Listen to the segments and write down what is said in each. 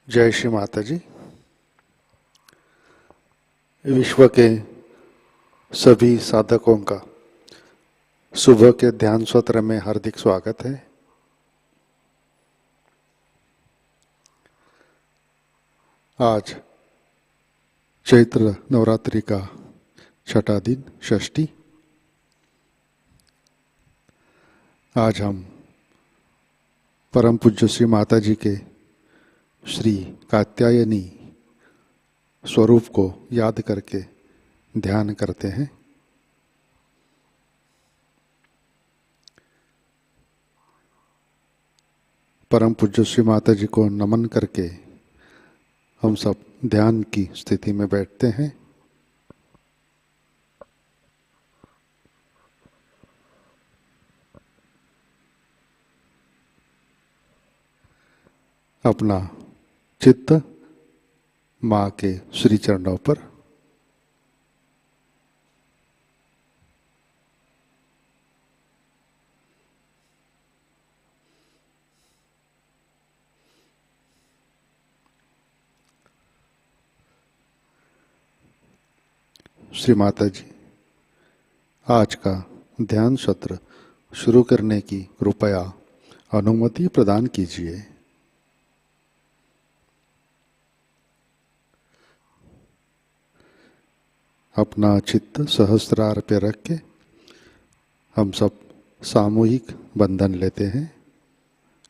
जय श्री माताजी। विश्व के सभी साधकों का सुबह के ध्यान सत्र में हार्दिक स्वागत है। आज चैत्र नवरात्रि का छठा दिन, षष्ठी। आज हम परम पूज्य श्री माताजी के श्री कात्यायनी स्वरूप को याद करके ध्यान करते हैं। परम पूज्य श्री माताजी को नमन करके हम सब ध्यान की स्थिति में बैठते हैं। अपना चित्त माँ के श्री चरणों पर, श्री माताजी आज का ध्यान सत्र शुरू करने की कृपया अनुमति प्रदान कीजिए। अपना चित्त सहस्त्रार पे रख के हम सब सामूहिक बंधन लेते हैं,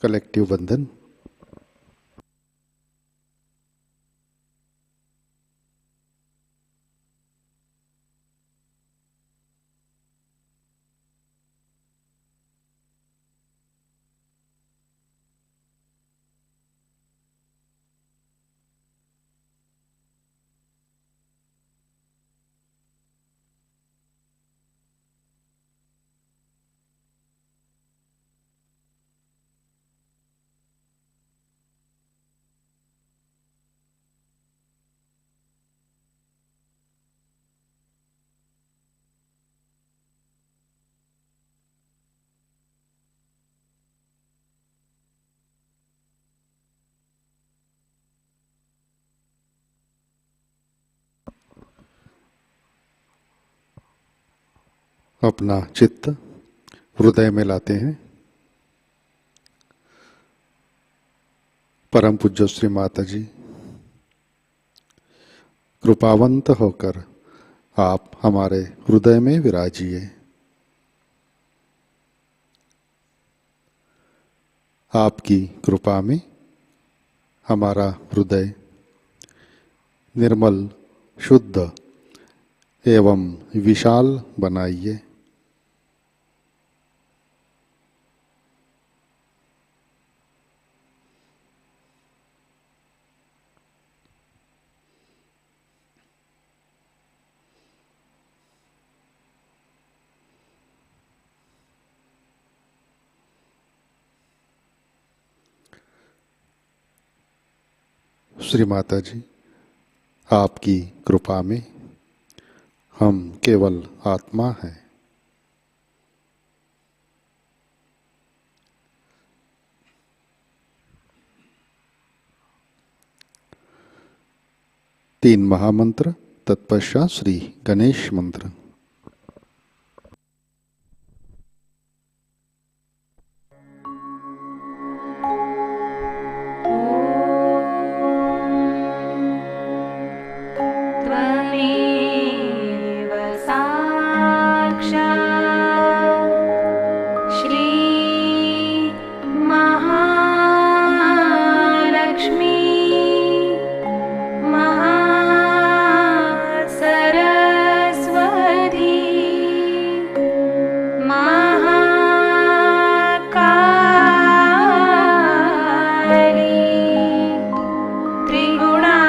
कलेक्टिव बंधन। अपना चित्त हृदय में लाते हैं। परम पूज्य श्री माताजी, कृपावंत होकर आप हमारे हृदय में विराजिए। आपकी कृपा में हमारा हृदय निर्मल, शुद्ध एवं विशाल बनाइए। श्री माताजी, आपकी कृपा में हम केवल आत्मा हैं। तीन महामंत्र, तत्पश्चात श्री गणेश मंत्र। त्रिगुणात्मिका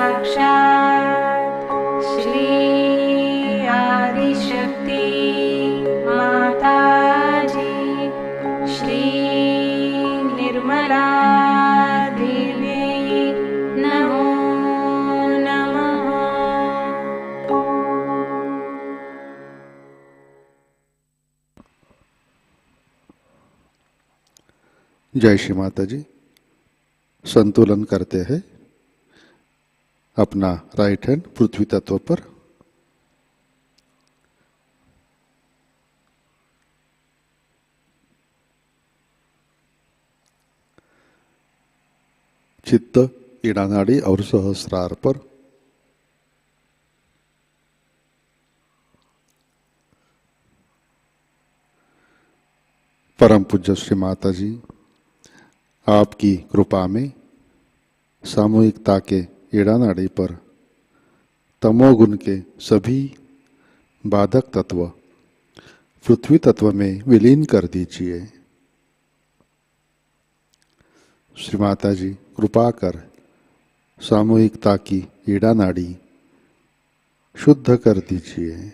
साक्षात् श्री आदिशक्ति माताजी श्री निर्मला देवी नमो नमः। जय श्री माता जी। संतुलन करते हैं। अपना राइट हैंड पृथ्वी तत्व पर, चित्त ईड़ा नाड़ी और सहस्रार पर। परम पूज्य श्री माता जी, आपकी कृपा में सामूहिकता के ईड़ा नाड़ी पर तमोगुण के सभी बाधक तत्व पृथ्वी तत्व में विलीन कर दीजिए। श्री माता जी, कृपा कर सामूहिकता की ईड़ा नाड़ी शुद्ध कर दीजिए।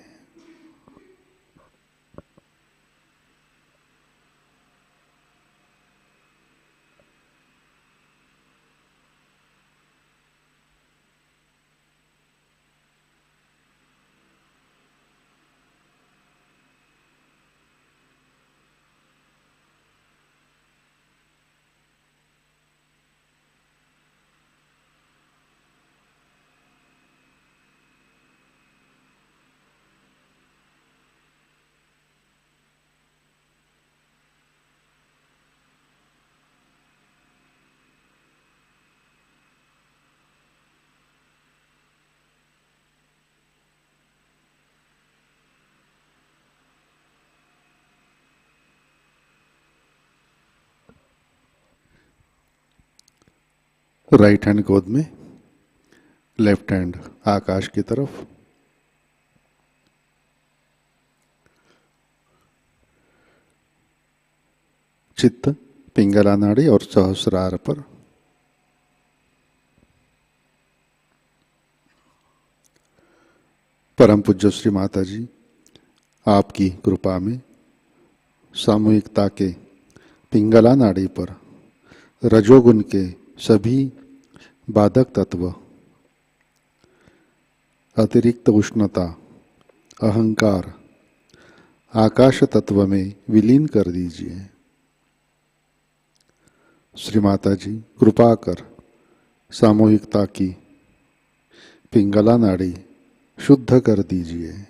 राइट हैंड गोद में, लेफ्ट हैंड आकाश की तरफ। चित्त पिंगला नाड़ी और सहस्रार पर। परम पूज्य श्री माता जी, आपकी कृपा में सामूहिकता के पिंगला नाड़ी पर रजोगुण के सभी बाधक तत्व, अतिरिक्त उष्णता, अहंकार आकाश तत्व में विलीन कर दीजिए। श्री माता जी, कृपा कर सामूहिकता की पिंगला नाड़ी शुद्ध कर दीजिए।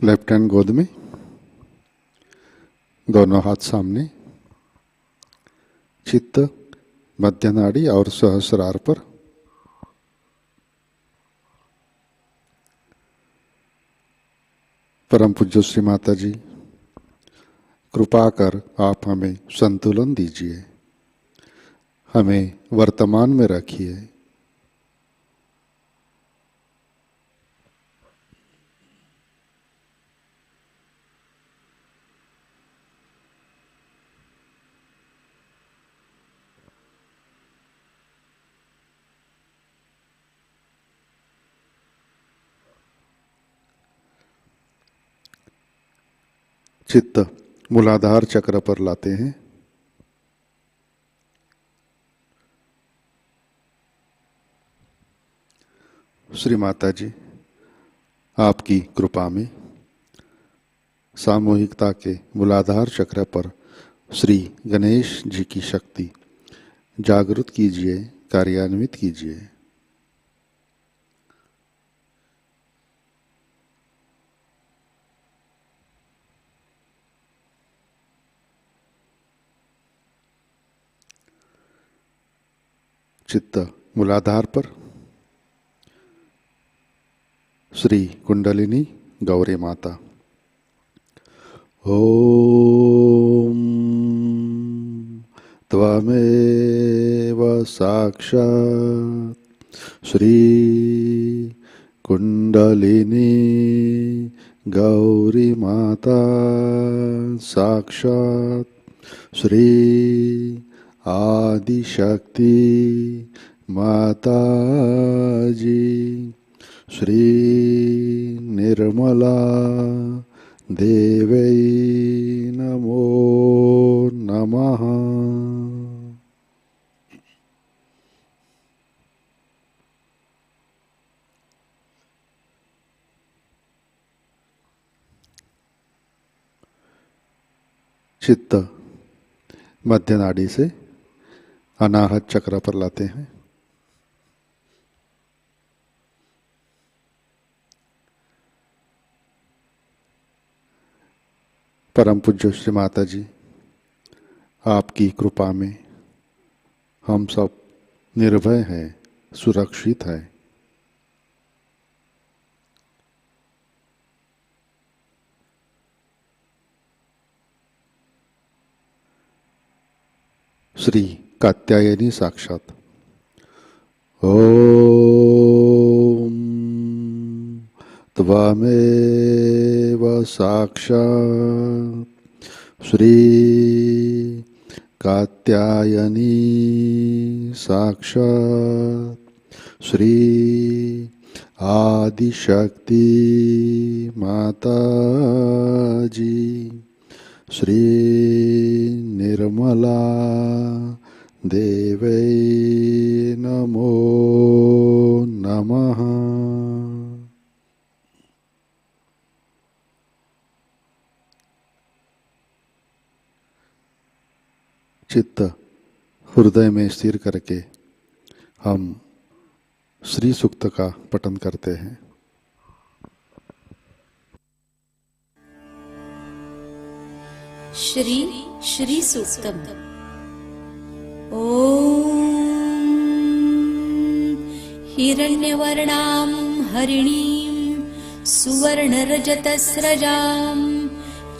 लेफ्ट हैंड गोद में, दोनों हाथ सामने। चित्त मध्य नाड़ी और सहस्रार पर। परम पूज्य श्री माता जी, कृपा कर आप हमें संतुलन दीजिए, हमें वर्तमान में रखिए। चित्त मूलाधार चक्र पर लाते हैं। श्री माता जी, आपकी कृपा में सामूहिकता के मूलाधार चक्र पर श्री गणेश जी की शक्ति जागृत कीजिए, कार्यान्वित कीजिए। चित्त मूलाधार पर श्री कुंडलिनी गौरी माता। ओम त्वमेव साक्षात् श्री कुंडलिनी गौरी माता, साक्षात् श्री आदिशक्ति माताजी, श्री निर्मला देवै नमो नमः। चित्त मध्य नाड़ी से अनाहत चक्र पर लाते हैं। परम पूज्य श्री माता जी, आपकी कृपा में हम सब निर्भय हैं, सुरक्षित हैं। श्री कात्यायनी साक्षात। ओम त्वमेव साक्षात् श्री कात्यायनी साक्षात् श्री आदिशक्ति माताजी, श्री निर्मला देवै नमो नमः। चित्त हृदय में स्थिर करके हम श्री सूक्त का पठन करते हैं। श्री श्री सूक्तम। ओम हिरण्यवर्णां हरिणीं सुवर्णरजतस्रजां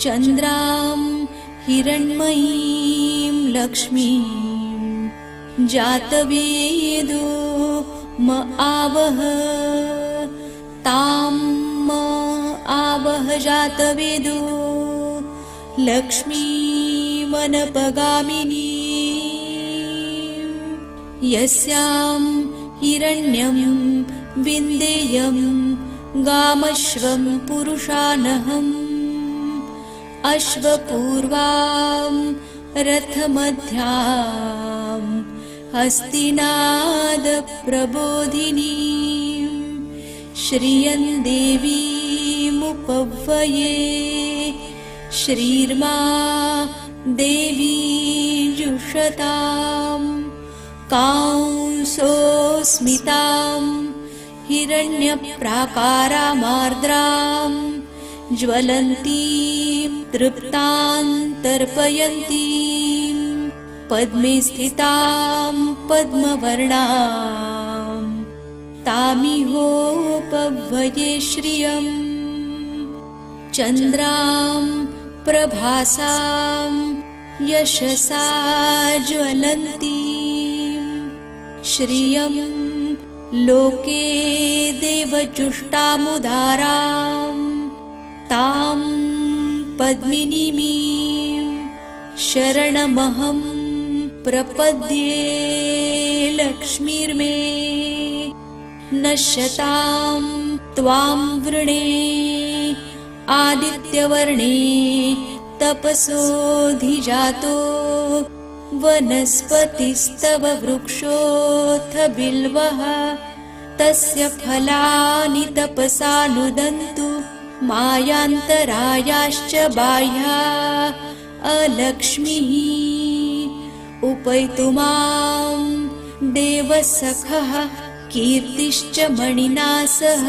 चन्द्रां हिरण्मयीं लक्ष्मीं जातवेदो म आवह तां म आवह जातवेदो लक्ष्मीमनपगामिनी यस्यां हिरण्यं विन्देयं गामश्वं पुरुषानहम् अश्वपूर्वां रथमध्यां हस्तिनादप्रबोधिनीं श्रियं देवीमुपह्वये श्रीर्मा देवी जुषतां कांसोऽस्मितां हिरण्यप्राकारामार्द्रां ज्वलन्तीं तृप्तान्तर्पयन्तीं पद्मे स्थितां पद्मवर्णां तामिहोपह्वये श्रियं चन्द्रां प्रभासां यशसा ज्वलन्तीं श्रियं लोके देवजुष्टामुदारां तां पद्मिनीमीं शरणमहं प्रपद्ये लक्ष्मीर्मे नश्यतां त्वां वृणे आदित्यवर्णे तपसोऽधिजातो वनस्पतिस्तव वृक्षोऽथ बिल्वः तस्य फलानि तपसा नुदन्तु मायान्तरायाश्च बाह्या अलक्ष्मीः उपैतु मां देवसखः कीर्तिश्च मणिना सह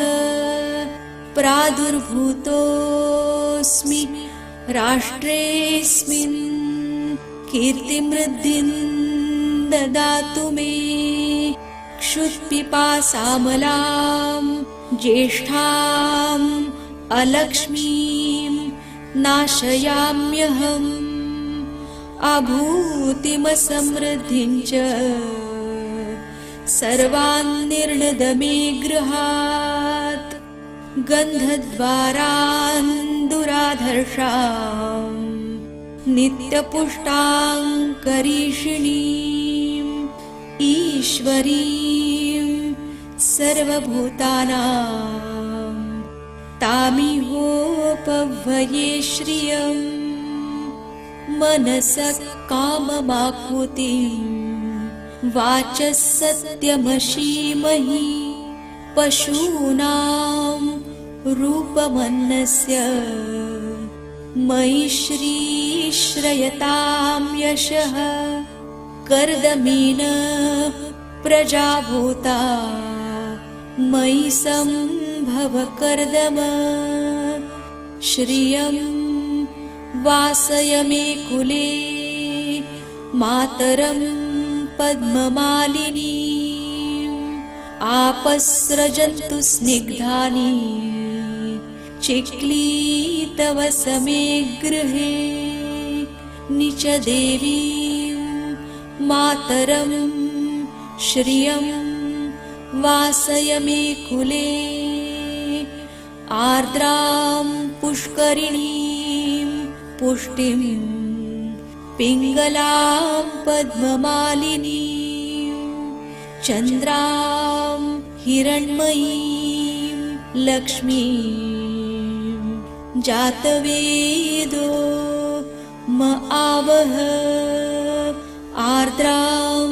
प्रादुर्भूतोऽस्मि राष्ट्रेऽस्मिन् कीर्तिमृद्धिं ददातु मे क्षुत्पिपासामलां ज्येष्ठाम् अलक्ष्मीं नाशयाम्यहम् अभूतिमसमृद्धिं च सर्वान् निर्णदमे गृहात् गन्धद्वारान् दुराधर्षाम् नित्यपुष्टाङ्करीषिणीम् ईश्वरीं सर्वभूतानां तामिहोपह्वये श्रियम् मनसः काममाकुतिं वाचः सत्यमशीमहि पशूनां रूपमन्नस्य मयि श्रीश्रयतां यशः कर्दमेन प्रजाभूता मयि सम्भव कर्दम श्रियं वासय मे कुले मातरं पद्ममालिनीम् आपस्रजन्तु स्निग्धानि चिक्लीतव समे गृहे निच देवीं मातरं श्रियं वासय मे कुले आर्द्रां पुष्करिणीं पुष्टिं पिङ्गलां पद्ममालिनीं चन्द्रां हिरण्मयीं लक्ष्मीं जातवेदो म आवह आर्द्रां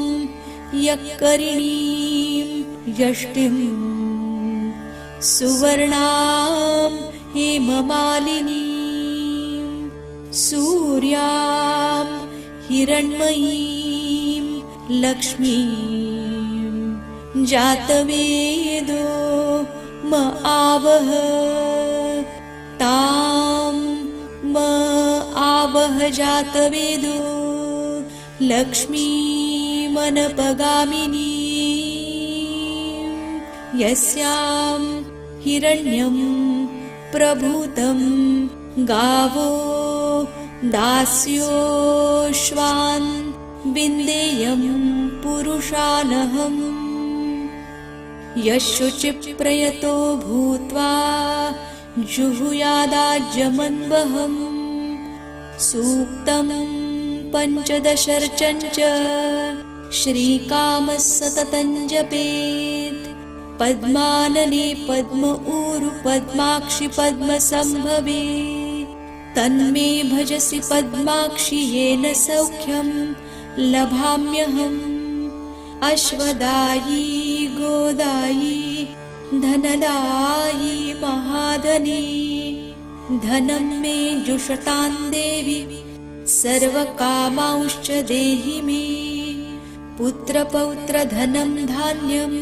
यक्करिणीं यष्टिं सुवर्णां हेममालिनीं सूर्यां हिरण्मयीं लक्ष्मीं जातवेदो म आवह तां म आवह जातवेदो लक्ष्मीमनपगामिनी यस्यां हिरण्यं प्रभूतं गावो दास्योश्वान् विन्देयं पुरुषानहम् यशुचिप्रयतो भूत्वा जुहुयादाज्यमन्वहम् सूक्तं पञ्चदशर्चं च श्रीकामः सततं जपेत् पद्मानने पद्म ऊरु पद्माक्षि पद्मसम्भवे तन्मे भजसि पद्माक्षि येन सौख्यं लभाम्यहम् अश्वदायी गोदायी धनदायी महाधनी धनं मे जुषतां देवी सर्वकामांश्च देहि मे पुत्रपौत्रधनं धान्यं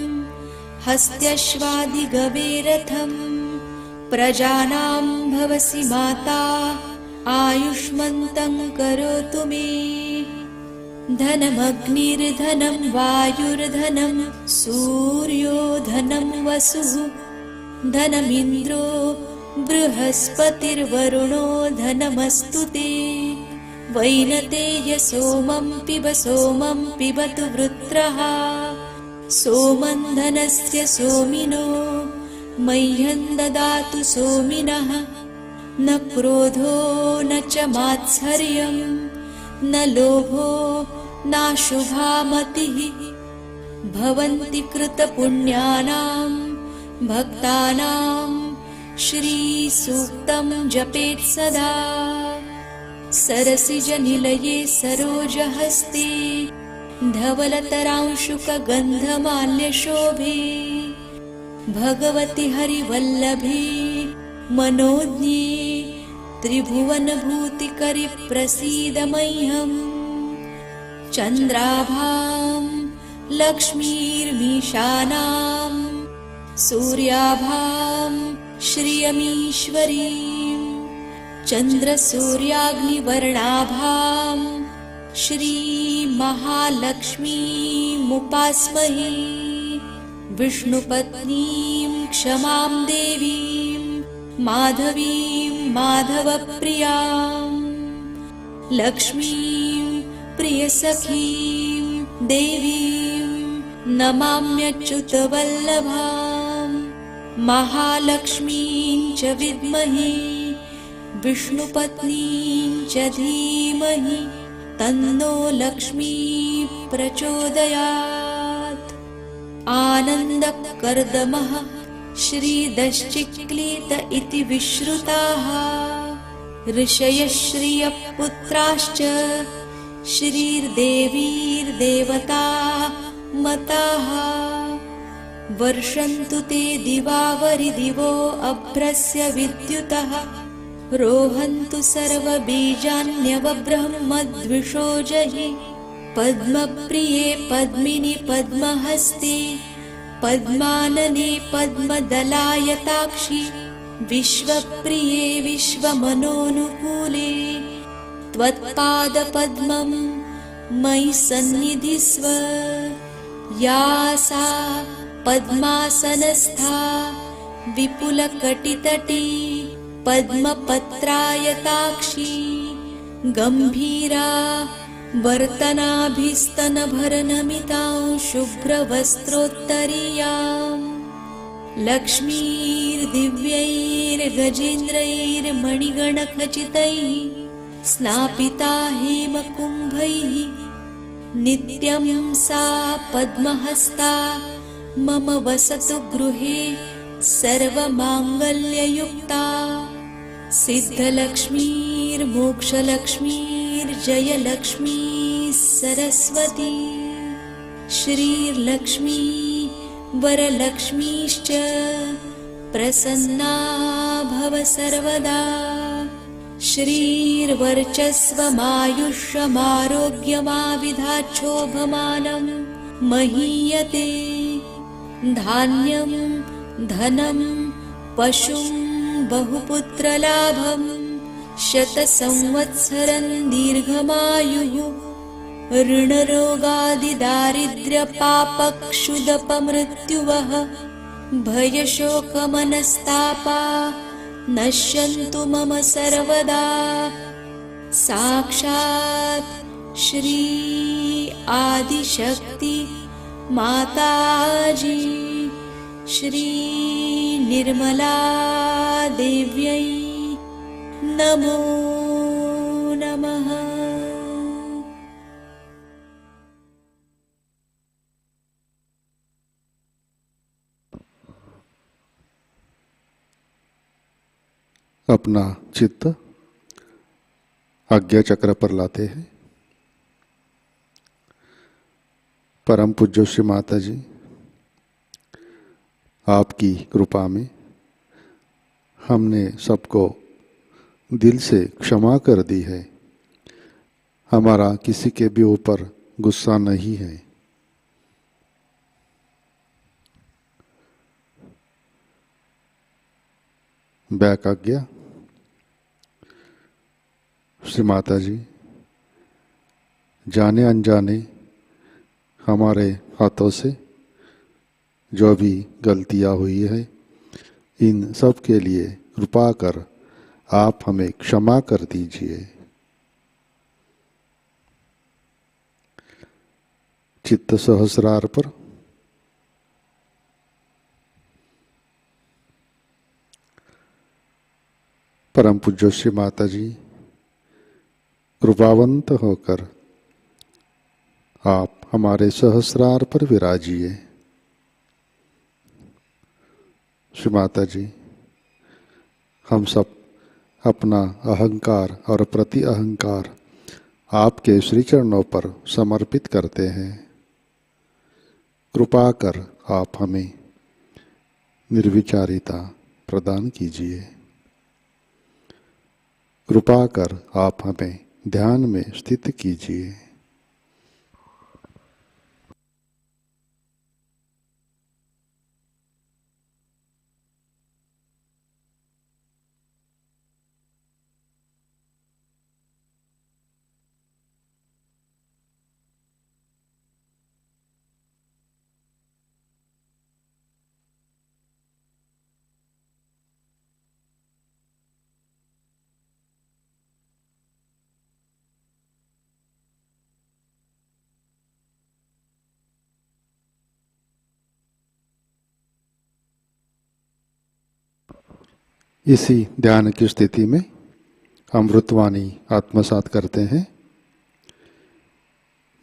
हस्त्यश्वादिगवेरथं प्रजानां भवसि माता आयुष्मन्तं करोतु मे धनमग्निर्धनं वायुर्धनं सूर्यो धनं वसुः धनमिन्द्रो बृहस्पतिर्वरुणो धनमस्तु ते वैनतेय सोमं पिबतु वृत्रः सोमं धनस्य सोमिनो मह्यं ददातु सोमिनः न क्रोधो न च मात्सर्यं न लोभो नाशुभा मतिः भवन्ति कृतपुण्यानां भक्तानां श्रीसूक्तं जपेत् सदा सरसिजनिलये सरोजहस्ते धवलतरांशुकगन्धमाल्यशोभे भगवति हरिवल्लभे मनोज्ञे त्रिभुवनभूतिकरि प्रसीद मह्यम् चन्द्राभां लक्ष्मीर्मीशानां सूर्याभां श्रियमीश्वरीं चन्द्रसूर्याग्निवर्णाभां श्रीमहालक्ष्मीमुपास्महे विष्णुपत्नीं क्षमां देवीं माधवीं माधवप्रियां लक्ष्मीं प्रियसखीं देवीं नमाम्यच्युतवल्लभां महालक्ष्मीं च विद्महे विष्णुपत्नीं च धीमहि तन्नो लक्ष्मी प्रचोदयात्। आनन्दकर्दमः श्रीदश्चिक्लीत इति विश्रुताः ऋषयः श्रियपुत्राश्च श्रीर्देवीर्देवता मताः वर्षन्तु ते दिवावरिदिवो अभ्रस्य विद्युतः रोहन्तु सर्वबीजान्यवब्रह्मद्विषो जहि पद्मप्रिये पद्मिनि पद्महस्ते पद्मानने पद्मदलायताक्षि विश्वप्रिये विश्वमनोनुकूले त्वत्पादपद्मं मयि सन्निधिस्व या सा पद्मासनस्था विपुलकटितटी पद्मपत्रायताक्षी गम्भीरा वर्तनाभिस्तनभरनमितां शुभ्रवस्त्रोत्तरीयां लक्ष्मीर्दिव्यैर्गजेन्द्रैर्मणिगणखचितैः स्नापिता हेमकुम्भैः नित्यं सा पद्महस्ता मम वसतु गृहे सर्वमाङ्गल्ययुक्ता सिद्धलक्ष्मीर्मोक्षलक्ष्मीर्जयलक्ष्मी सरस्वती श्रीर्लक्ष्मी वरलक्ष्मीश्च प्रसन्ना भव सर्वदा श्रीर्वर्चस्वमायुष्यमारोग्यमाविधाच्छोभमानं महीयते धान्यं धनं पशुं बहुपुत्रलाभं शतसंवत्सरं दीर्घमायुः ऋणरोगादिदारिद्र्यपापक्षुदपमृत्युवः भयशोकमनस्तापा नश्यन्तु मम सर्वदा साक्षात् श्री आदिशक्ति माताजी श्री निर्मला देव्यै नमो नमः। अपना चित्त आज्ञा चक्र पर लाते हैं। परम पूज्य श्री माताजी, आपकी कृपा में हमने सबको दिल से क्षमा कर दी है। हमारा किसी के भी ऊपर गुस्सा नहीं है। बैक आज्ञा। श्री माताजी, जाने अनजाने हमारे हाथों से जो भी गलतियां हुई है, इन सब के लिए कृपा कर आप हमें क्षमा कर दीजिए। चित्त सहस्रार पर परम पूज्य श्री माताजी, कृपावंत होकर आप हमारे सहस्रार पर विराजिए। श्री माताजी, हम सब अपना अहंकार और प्रति अहंकार आपके श्री चरणों पर समर्पित करते हैं। कृपा कर आप हमें निर्विचारिता प्रदान कीजिए। कृपा कर आप हमें ध्यान में स्थित कीजिए। इसी ध्यान की स्थिति में अमृतवाणी आत्मसात करते हैं।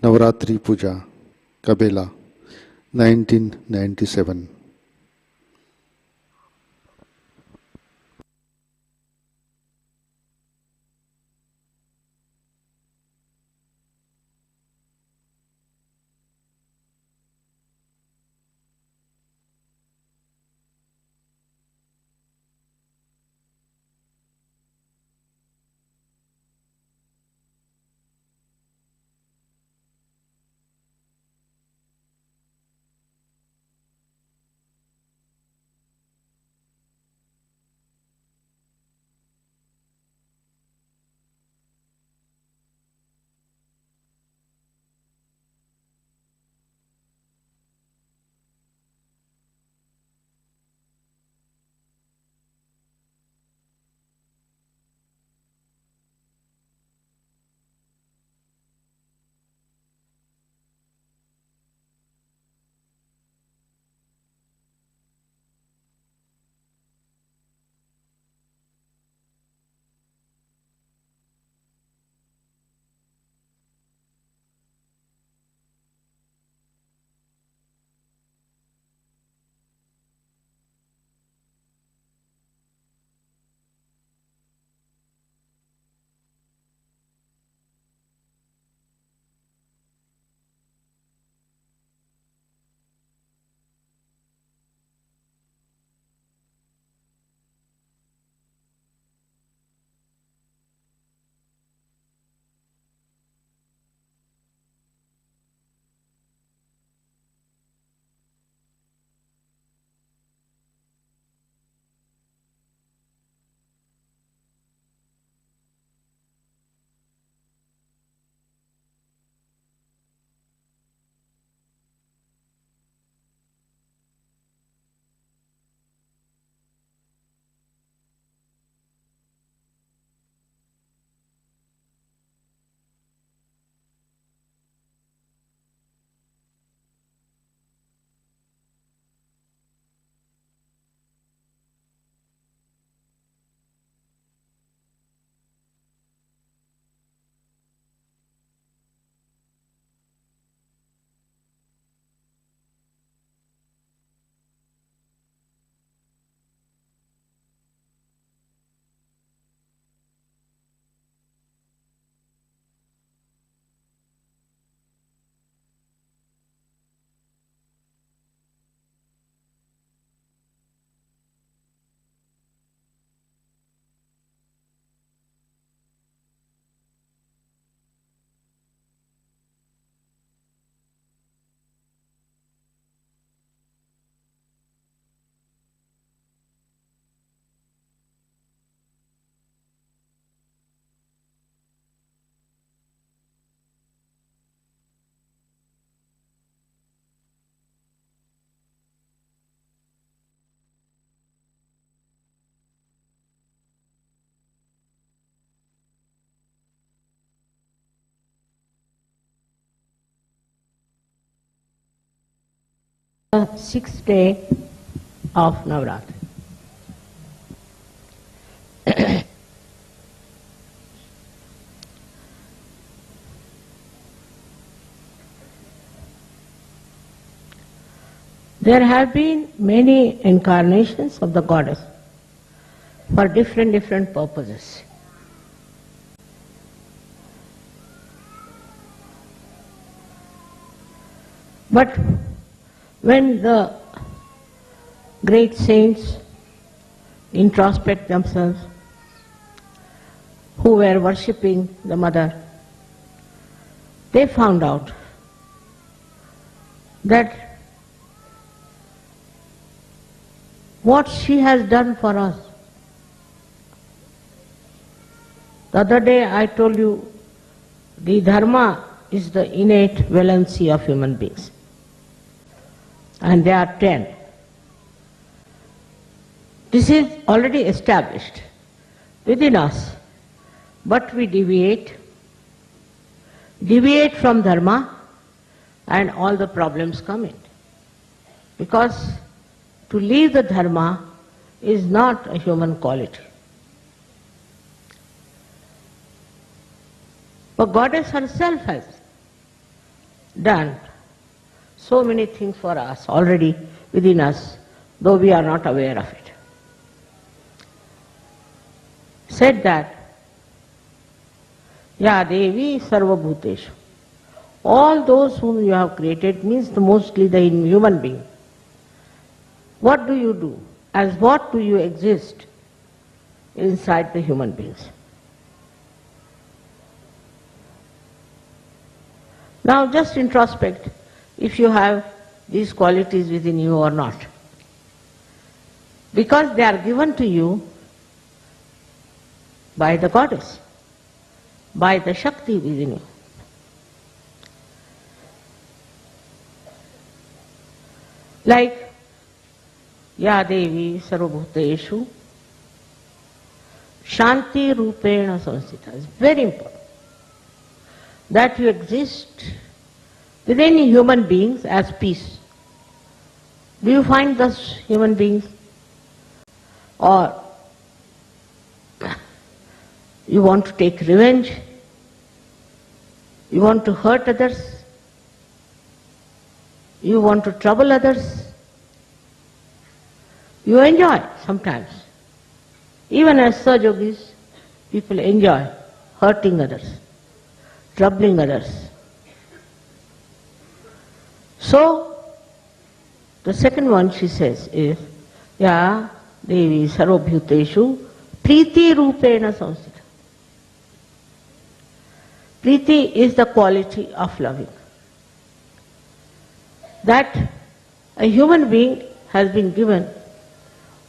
नवरात्रि पूजा कबेला 1997। The sixth day of Navaratri. There have been many incarnations of the goddess for different purposes. But when the great saints introspect themselves, who were worshipping the mother, they found out that what she has done for us. The other day I told you the dharma is the innate valency of human beings. And there are 10. This is already established within us, but we deviate from dharma and all the problems come in. Because to leave the dharma is not a human quality. But Goddess herself has done so many things for us already within us, though we are not aware of it. Said that, Ya Devi Sarvabhuteshu. All those whom you have created means mostly the human being. What do you do? As what do you exist inside the human beings? Now just introspect if you have these qualities within you or not. Because they are given to you by the Goddess, by the Shakti within you. Like Ya Devi Sarvabhuteshu Shanti Rupena Samsthita. It's very important that you exist within human beings as peace. Do you find those human beings? Or you want to take revenge? You want to hurt others? You want to trouble others? You enjoy sometimes. Even as Sahajayogis, people enjoy hurting others, troubling others. So, the second one she says is, Ya Devi Sarvabhuteshu Priti Rupena Samsthita. Priti is the quality of loving. That a human being has been given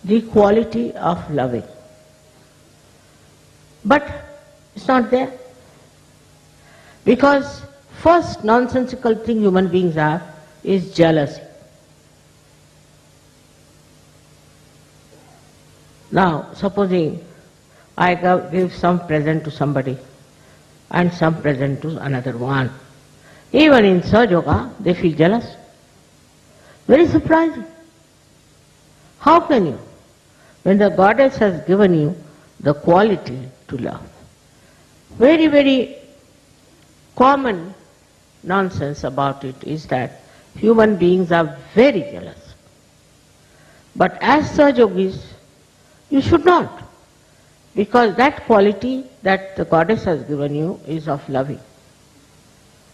the quality of loving. But it's not there. Because first nonsensical thing human beings have is jealousy. Now, supposing I give some present to somebody and some present to another one. Even in SahajaYoga, they feel jealous. Very surprising. How can you? When the Goddess has given you the quality to love. Very, very common nonsense about it is that human beings are very jealous. But as Sahajayogis, you should not. Because that quality that the Goddess has given you is of loving.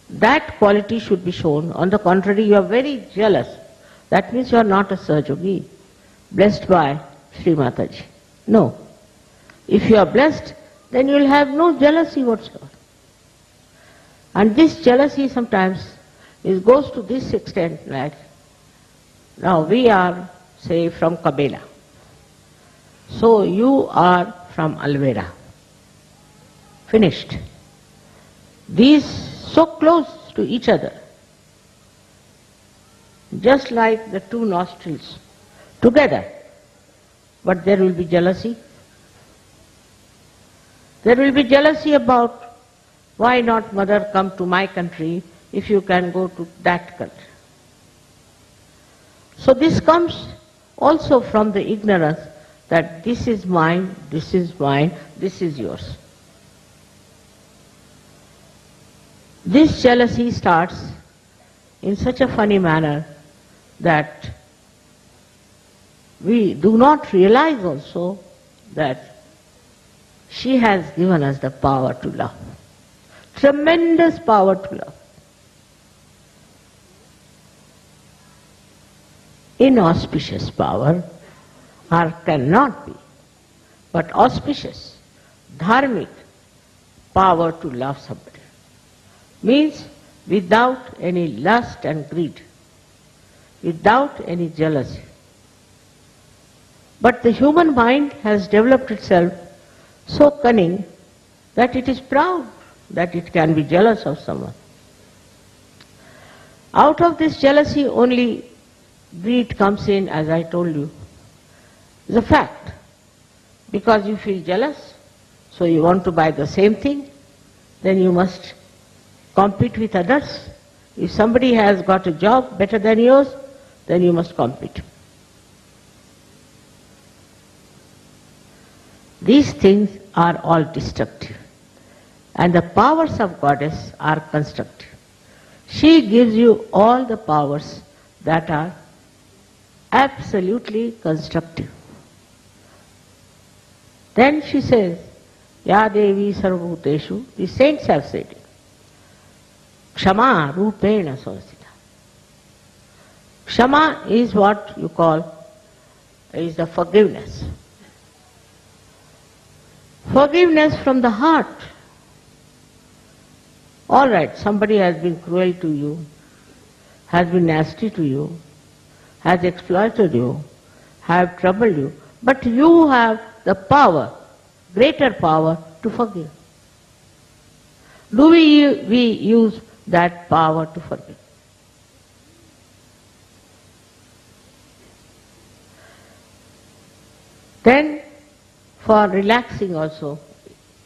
That quality should be shown. On the contrary, you are very jealous. That means you are not a Sahajayogi, blessed by Shri Mataji. No. If you are blessed, then you will have no jealousy whatsoever. And this jealousy sometimes goes to this extent, like, now we are, say, from Cabella. So you are from Alvera. Finished. These so close to each other, just like the two nostrils together. But there will be jealousy. There will be jealousy about why not mother come to my country if you can go to that country. So this comes also from the ignorance that this is mine, this is mine, this is yours. This jealousy starts in such a funny manner that we do not realize also that she has given us the power to love. Tremendous power to love. Inauspicious power, or cannot be, but auspicious, dharmic, power to love somebody. Means without any lust and greed, without any jealousy. But the human mind has developed itself so cunning that it is proud that it can be jealous of someone. Out of this jealousy only greed comes in, as I told you. It's a fact. Because you feel jealous, so you want to buy the same thing, then you must compete with others. If somebody has got a job better than yours, then you must compete. These things are all destructive. And the powers of Goddess are constructive. She gives you all the powers that are absolutely constructive. Then she says, Ya Devi Sarvabhuteshu, the saints have said it. Kshama Rupena Samsita. Kshama is what you call, is the forgiveness. Forgiveness from the heart. All right, somebody has been cruel to you, has been nasty to you, has exploited you, have troubled you, but you have the power, greater power to forgive. Do we use that power to forgive? Then, for relaxing also,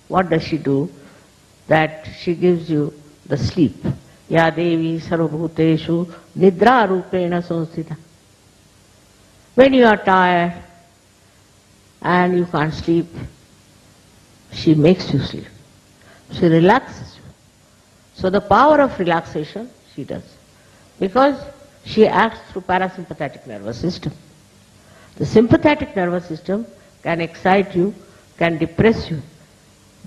what does she do? That she gives you the sleep. Ya Devi Sarvabhuteshu Nidra Rupena Samsthita. When you are tired and you can't sleep, she makes you sleep. She relaxes you. So the power of relaxation she does. Because she acts through parasympathetic nervous system. The sympathetic nervous system can excite you, can depress you.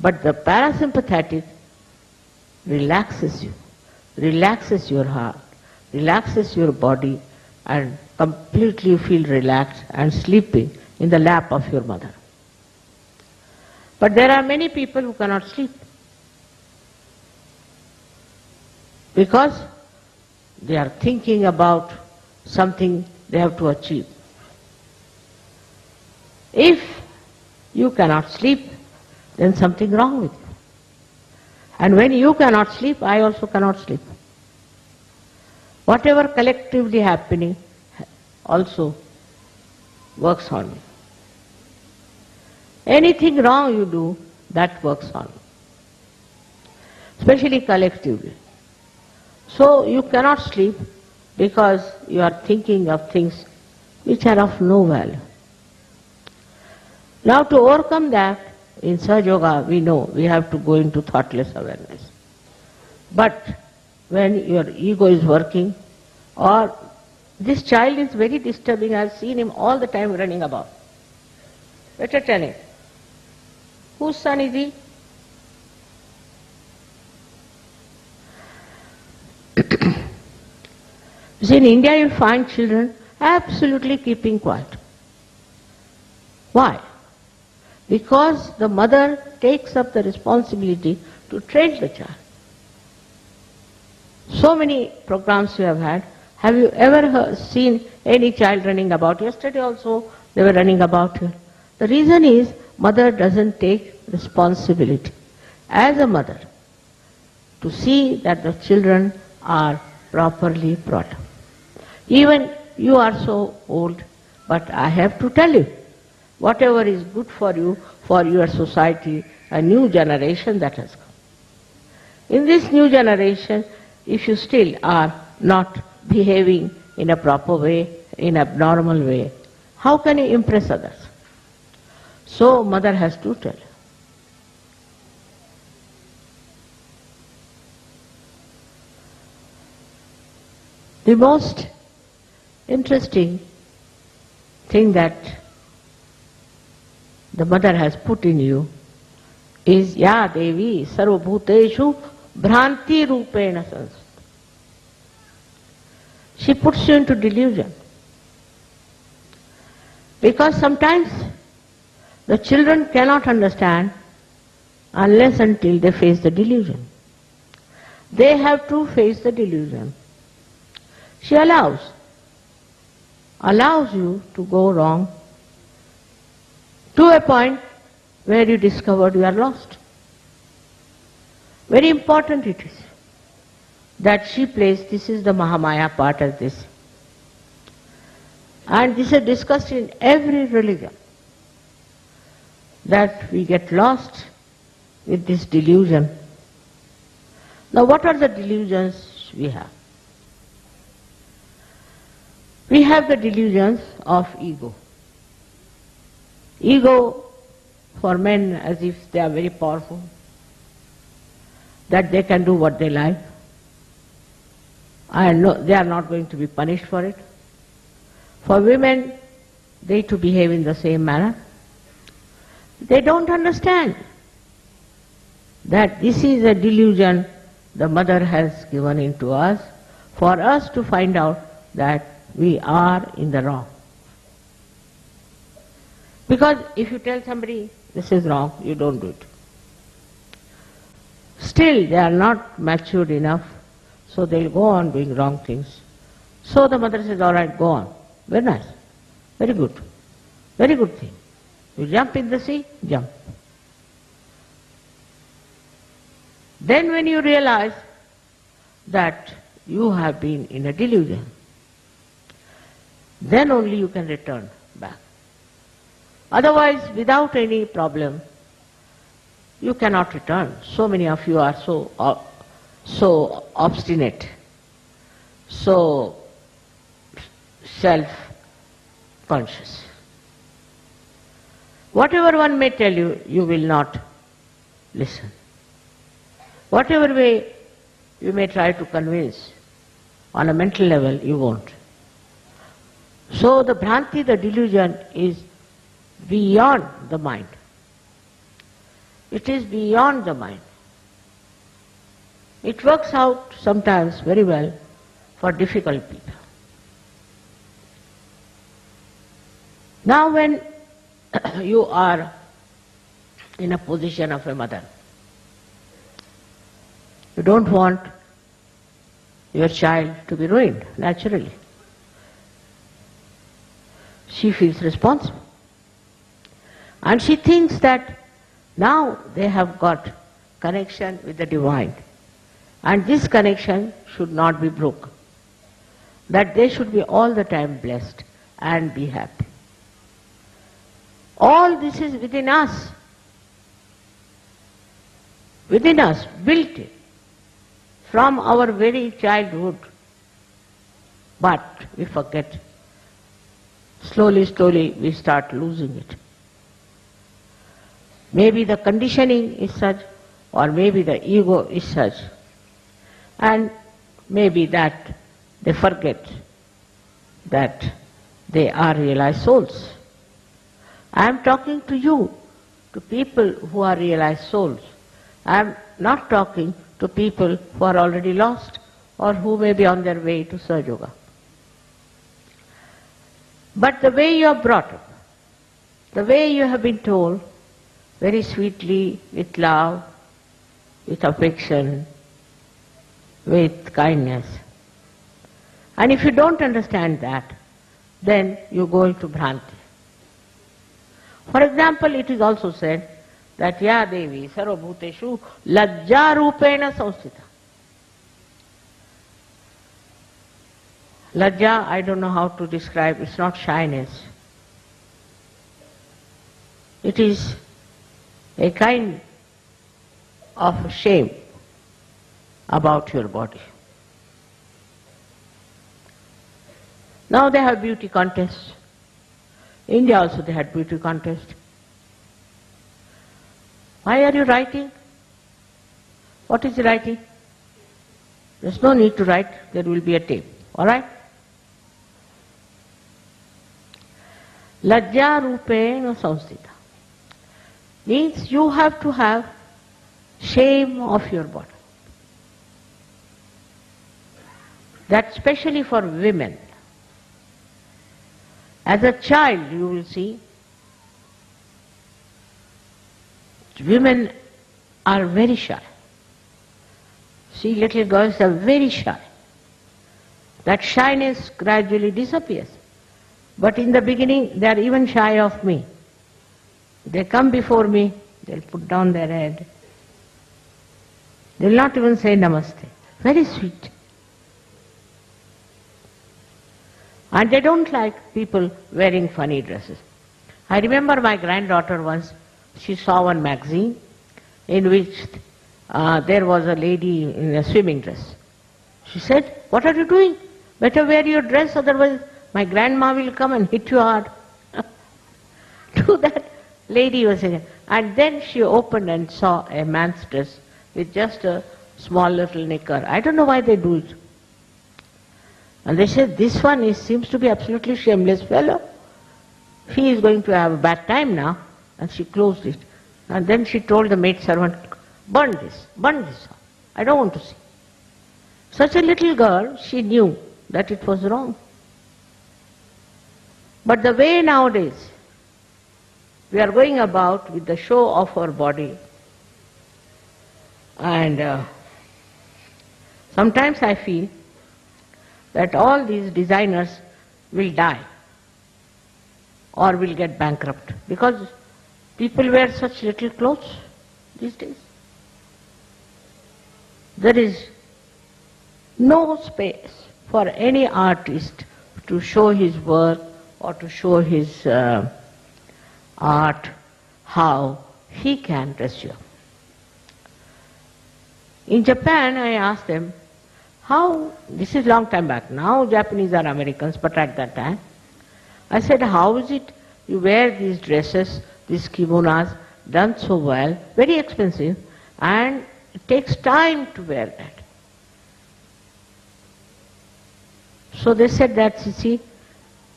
But the parasympathetic relaxes you, relaxes your heart, relaxes your body, and completely feel relaxed and sleeping in the lap of your mother. But there are many people who cannot sleep because they are thinking about something they have to achieve. If you cannot sleep, then something wrong with you. And when you cannot sleep, I also cannot sleep. Whatever collectively happening also works on me. Anything wrong you do, that works on me. Especially collectively. So you cannot sleep because you are thinking of things which are of no value. Now to overcome that, in SahajaYoga we know we have to go into thoughtless awareness. But when your ego is working, or this child is very disturbing, I have seen him all the time running about. Better tell him. Whose son is he? You see, in India you find children absolutely keeping quiet. Why? Because the mother takes up the responsibility to train the child. So many programs you have had. Have you ever seen any child running about? Yesterday also they were running about here. The reason is mother doesn't take responsibility as a mother to see that the children are properly brought up. Even you are so old, but I have to tell you, whatever is good for you, for your society, a new generation that has come. In this new generation, if you still are not behaving in a proper way, in an abnormal way, how can you impress others? So mother has to tell. The most interesting thing that the mother has put in you is Ya Devi Sarvabhuteshu Bhranti Rupena Samsthita. She puts you into delusion. Because sometimes the children cannot understand unless until they face the delusion. They have to face the delusion. She allows you to go wrong to a point where you discovered you are lost. Very important it is that she plays, this is the Mahamaya part of this. And this is discussed in every religion, that we get lost with this delusion. Now what are the delusions we have? We have the delusions of ego. Ego for men as if they are very powerful, that they can do what they like, and they are not going to be punished for it. For women, they to behave in the same manner. They don't understand that this is a delusion the mother has given into us for us to find out that we are in the wrong. Because if you tell somebody this is wrong, you don't do it. Still they are not matured enough, so they'll go on doing wrong things. So the mother says, all right, go on. Very nice. Very good. Very good thing. You jump in the sea, jump. Then when you realize that you have been in a delusion, then only you can return back. Otherwise, without any problem, you cannot return. So many of you are so obstinate, so self-conscious. Whatever one may tell you, you will not listen. Whatever way you may try to convince, on a mental level, you won't. So the Bhranti, the delusion, is beyond the mind. It is beyond the mind. It works out sometimes very well for difficult people. Now when you are in a position of a mother, you don't want your child to be ruined, naturally. She feels responsible. And she thinks that now they have got connection with the divine. And this connection should not be broken. That they should be all the time blessed and be happy. All this is within us. Within us, built in. From our very childhood. But we forget. Slowly, slowly we start losing it. Maybe the conditioning is such, or maybe the ego is such, and maybe that they forget that they are realized souls. I am talking to you, to people who are realized souls. I am not talking to people who are already lost or who may be on their way to SahajaYoga. But the way you are brought up, the way you have been told, very sweetly, with love, with affection, with kindness. And if you don't understand that, then you go into Bhranti. For example, it is also said that Ya Devi Sarvabhuteshu Lajja Rupena Samsthita. Lajja, I don't know how to describe, it's not shyness. It is a kind of shame about your body. Now they have beauty contests. India also they had beauty contest. Why are you writing? What is writing? There's no need to write, there will be a tape. Alright? Lajja rupena samsthita means you have to have shame of your body. That's especially for women. As a child, you will see, women are very shy. See, little girls are very shy. That shyness gradually disappears. But in the beginning, they are even shy of me. They come before me, they'll put down their head. They'll not even say namaste. Very sweet. And they don't like people wearing funny dresses. I remember my granddaughter once, she saw one magazine in which there was a lady in a swimming dress. She said, "What are you doing? Better wear your dress, otherwise my grandma will come and hit you hard." To that lady was saying, and then she opened and saw a man's dress with just a small little knicker. I don't know why they do it. And they said, "This one seems to be absolutely shameless fellow. He is going to have a bad time now." And she closed it. And then she told the maid servant, burn this. I don't want to see." Such a little girl, she knew that it was wrong. But the way nowadays we are going about with the show of our body, and sometimes I feel that all these designers will die or will get bankrupt because people wear such little clothes these days. There is no space for any artist to show his work or to show his art, how he can dress you. In Japan, I asked them, how, this is long time back, now Japanese are Americans, but at that time, I said, how is it you wear these dresses, these kimonos, done so well, very expensive, and it takes time to wear that. So they said that, you see,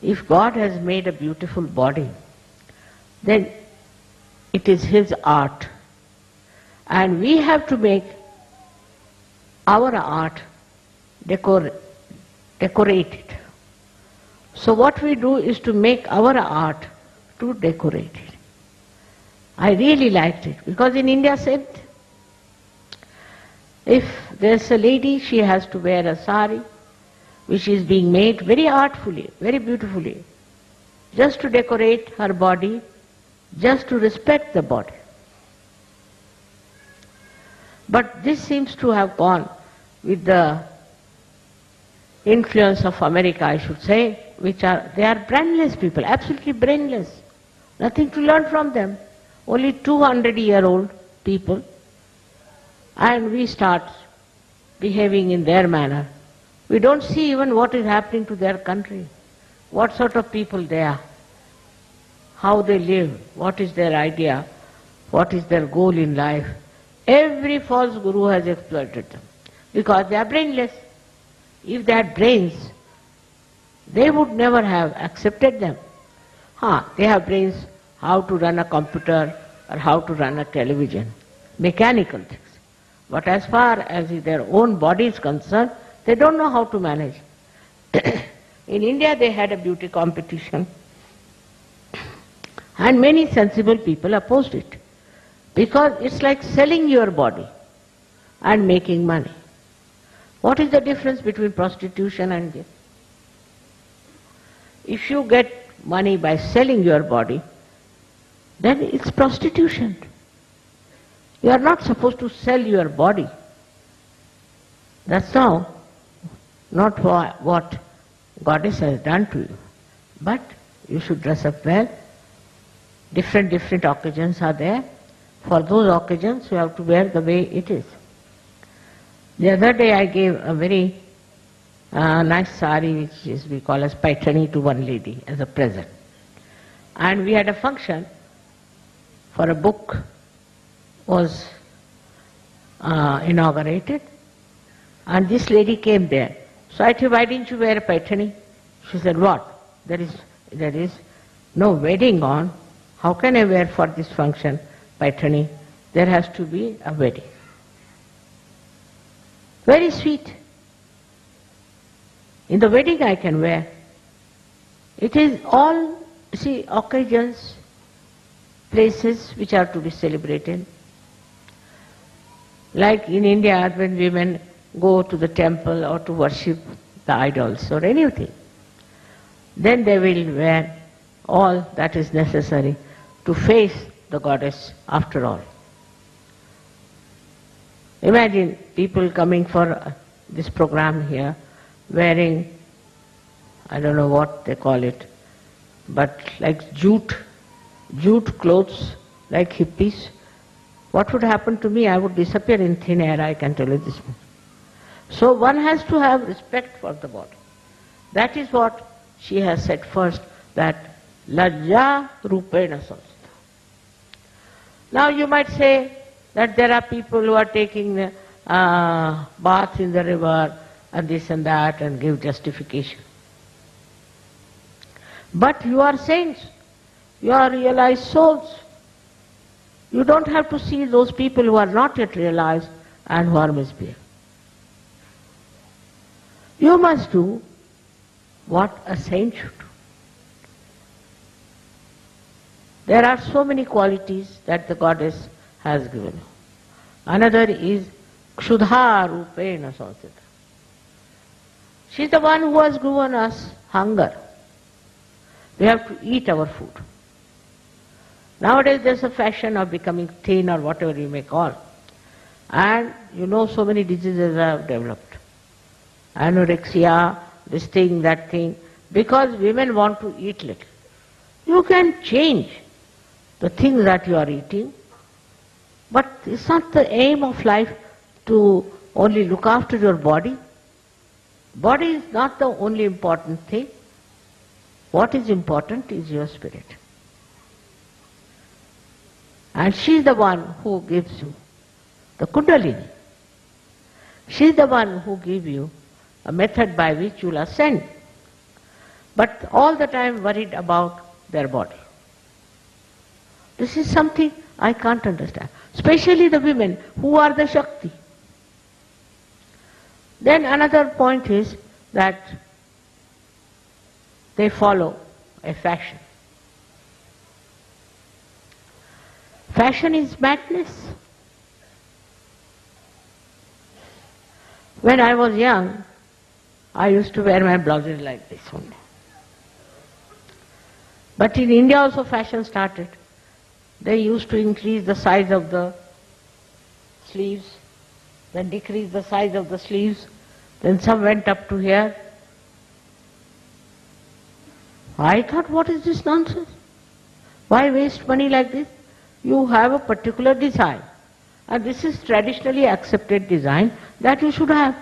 if God has made a beautiful body, then it is His art. And we have to make our art decorated. So what we do is to make our art to decorate it. I really liked it because in India said, if there's a lady, she has to wear a sari which is being made very artfully, very beautifully, just to decorate her body, just to respect the body. But this seems to have gone with the influence of America, I should say, they are brainless people, absolutely brainless. Nothing to learn from them. Only 200-year-old people. And we start behaving in their manner. We don't see even what is happening to their country, what sort of people they are, how they live, what is their idea, what is their goal in life. Every false guru has exploited them because they are brainless. If they had brains, they would never have accepted them. They have brains how to run a computer or how to run a television, mechanical things. But as far as their own body is concerned, they don't know how to manage. In India they had a beauty competition and many sensible people opposed it because it's like selling your body and making money. What is the difference between prostitution and this? If you get money by selling your body, then it's prostitution. You are not supposed to sell your body. That's not what Goddess has done to you. But you should dress up well. Different occasions are there. For those occasions you have to wear the way it is. The other day I gave a very nice sari which is we call as paithani to one lady as a present. And we had a function for a book was inaugurated and this lady came there. So I said, why didn't you wear a paithani? She said, what? There is no wedding on. How can I wear for this function paithani? There has to be a wedding. Very sweet. In the wedding I can wear. It is all, see, occasions, places which are to be celebrated. Like in India, when women go to the temple or to worship the idols or anything, then they will wear all that is necessary to face the goddess after all. Imagine people coming for this program here wearing, I don't know what they call it, but like jute clothes, like hippies. What would happen to me? I would disappear in thin air, I can tell you this much. So one has to have respect for the body. That is what she has said first, that lajja rupena samstha. Now you might say that there are people who are taking baths in the river and this and that and give justification. But you are saints, you are realized souls. You don't have to see those people who are not yet realized and who are misbehaving. You must do what a saint should do. There are so many qualities that the goddess has given you. Another is Kshudha Rupena Samstita. She is the one who has given us hunger. We have to eat our food. Nowadays there's a fashion of becoming thin or whatever you may call. And you know so many diseases have developed. Anorexia, this thing, that thing, because women want to eat little. You can change the things that you are eating, but it's not the aim of life to only look after your body. Body is not the only important thing. What is important is your spirit. And she is the one who gives you the kundalini. She is the one who gives you a method by which you will ascend. But all the time worried about their body. This is something I can't understand. Especially the women who are the Shakti. Then another point is that they follow a fashion. Fashion is madness. When I was young, I used to wear my blouses like this only. But in India also fashion started. They used to increase the size of the sleeves, then decrease the size of the sleeves, then some went up to here. I thought, what is this nonsense? Why waste money like this? You have a particular design, and this is traditionally accepted design that you should have.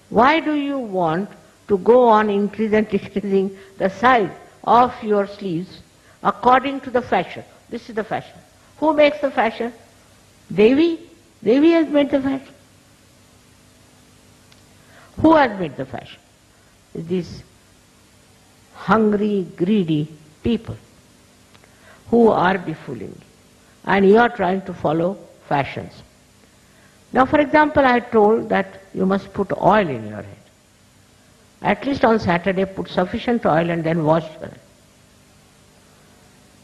Why do you want to go on increasing and decreasing the size of your sleeves according to the fashion? This is the fashion. Who makes the fashion? Devi. Devi has made the fashion. Who has made the fashion? These hungry, greedy people who are befooling you. And you are trying to follow fashions. Now, for example, I told that you must put oil in your head. At least on Saturday, put sufficient oil and then wash your head.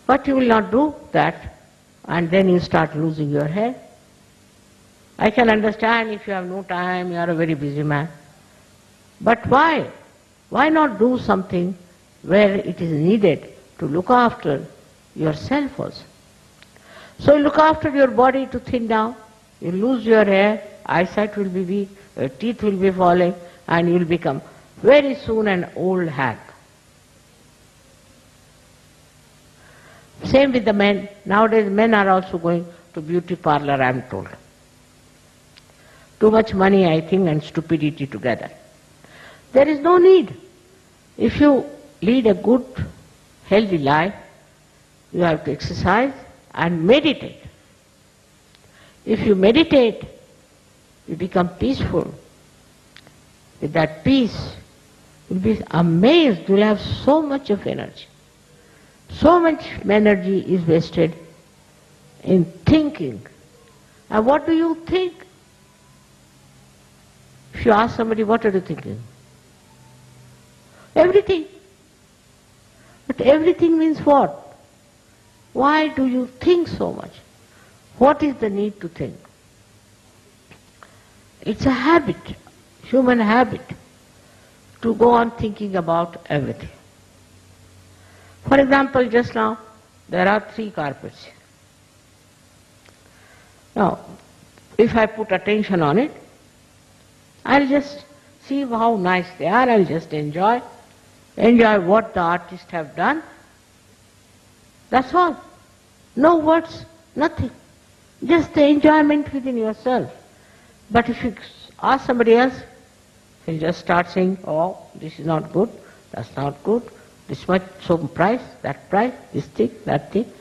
But you will not do that, and then you start losing your hair. I can understand if you have no time, you are a very busy man. But why? Why not do something where it is needed to look after yourself also? So you look after your body to thin down, you lose your hair, eyesight will be weak, your teeth will be falling, and you will become very soon an old hag. Same with the men. Nowadays men are also going to beauty parlor, I am told. Too much money, I think, and stupidity together. There is no need. If you lead a good, healthy life, you have to exercise and meditate. If you meditate, you become peaceful. With that peace, you'll be amazed, you'll have so much of energy. So much energy is wasted in thinking. And what do you think? If you ask somebody, what are you thinking? Everything. But everything means what? Why do you think so much? What is the need to think? It's a habit, human habit, to go on thinking about everything. For example, just now, there are 3 carpets. Now, if I put attention on it, I'll just see how nice they are, I'll just enjoy what the artists have done. That's all. No words, nothing. Just the enjoyment within yourself. But if you ask somebody else, he'll just start saying, oh, this is not good, that's not good, this much, so price, this thing, that thing.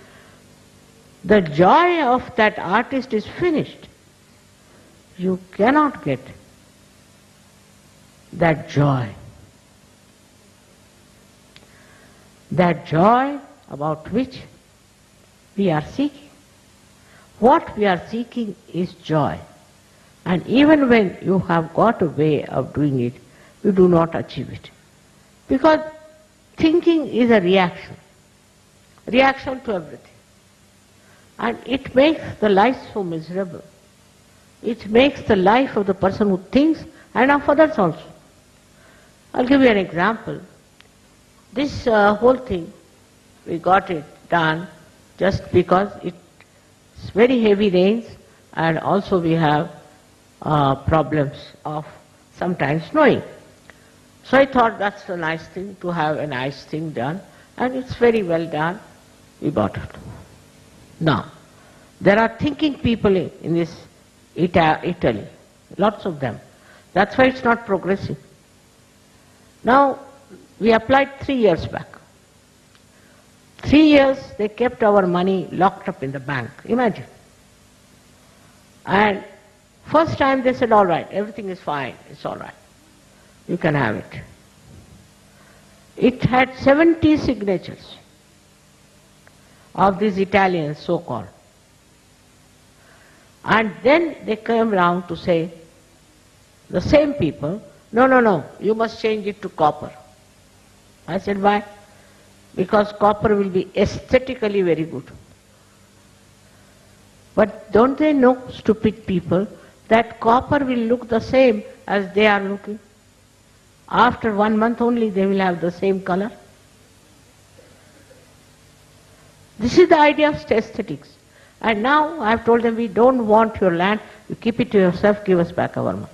The joy of that artist is finished. You cannot get that joy. That joy about which we are seeking. What we are seeking is joy. And even when you have got a way of doing it, you do not achieve it. Because thinking is a reaction to everything. And it makes the life so miserable. It makes the life of the person who thinks and of others also. I'll give you an example. This whole thing, we got it done just because it's very heavy rains, and also we have problems of sometimes snowing. So I thought that's a nice thing to have a nice thing done, and it's very well done. We bought it. Now, there are thinking people in this Italy, lots of them. That's why it's not progressing. Now, we applied 3 years back. 3 years they kept our money locked up in the bank. Imagine. And first time they said, all right, everything is fine, it's all right. You can have it. It had 70 signatures of these Italians, so-called. And then they came round to say, the same people, no, you must change it to copper. I said, why? Because copper will be aesthetically very good. But don't they know, stupid people, that copper will look the same as they are looking? After 1 month only they will have the same color. This is the idea of aesthetics. And now I have told them, we don't want your land, you keep it to yourself, give us back our money.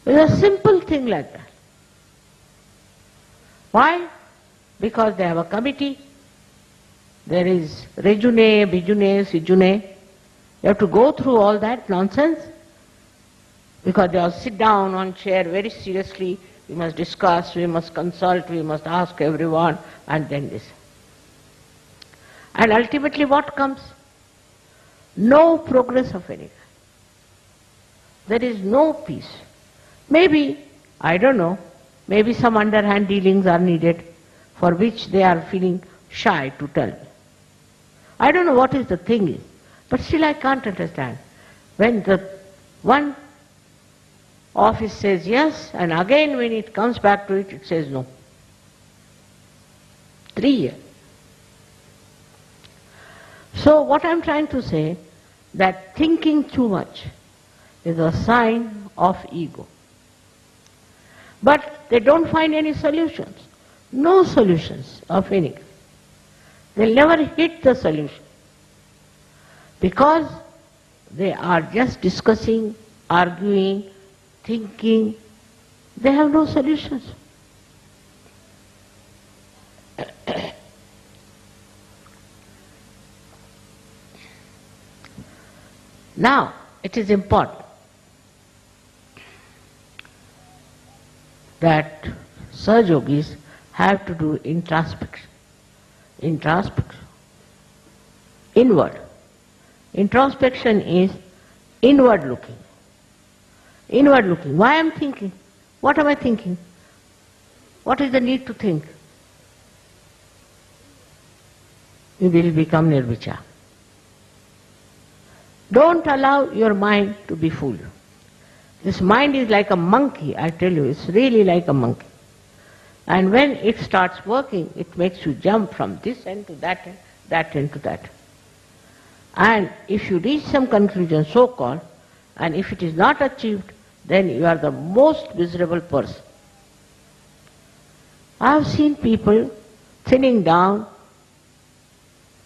It's a simple thing like that. Why? Because they have a committee. There is rejune, bijune, sijune. You have to go through all that nonsense. Because they all sit down on chair very seriously. We must discuss, we must consult, we must ask everyone, and then this. And ultimately what comes? No progress of any kind. There is no peace. Maybe, I don't know, maybe some underhand dealings are needed for which they are feeling shy to tell me. I don't know what is the thing is, but still I can't understand. When the one office says yes, and again when it comes back to it, it says no. 3 years. So what I'm trying to say, that thinking too much is a sign of ego. But they don't find any solutions. No solutions of any kind. They'll never hit the solution. Because they are just discussing, arguing, thinking. They have no solutions. Now, it is important that Sahajayogis have to do introspection. Introspection. Inward. Introspection is inward looking. Inward looking. Why am I thinking? What am I thinking? What is the need to think? You will become nirvichar. Don't allow your mind to be fooled. This mind is like a monkey, I tell you, it's really like a monkey. And when it starts working, it makes you jump from this end to that end to that. And if you reach some conclusion, so-called, And if it is not achieved, then you are the most miserable person. I have seen people thinning down,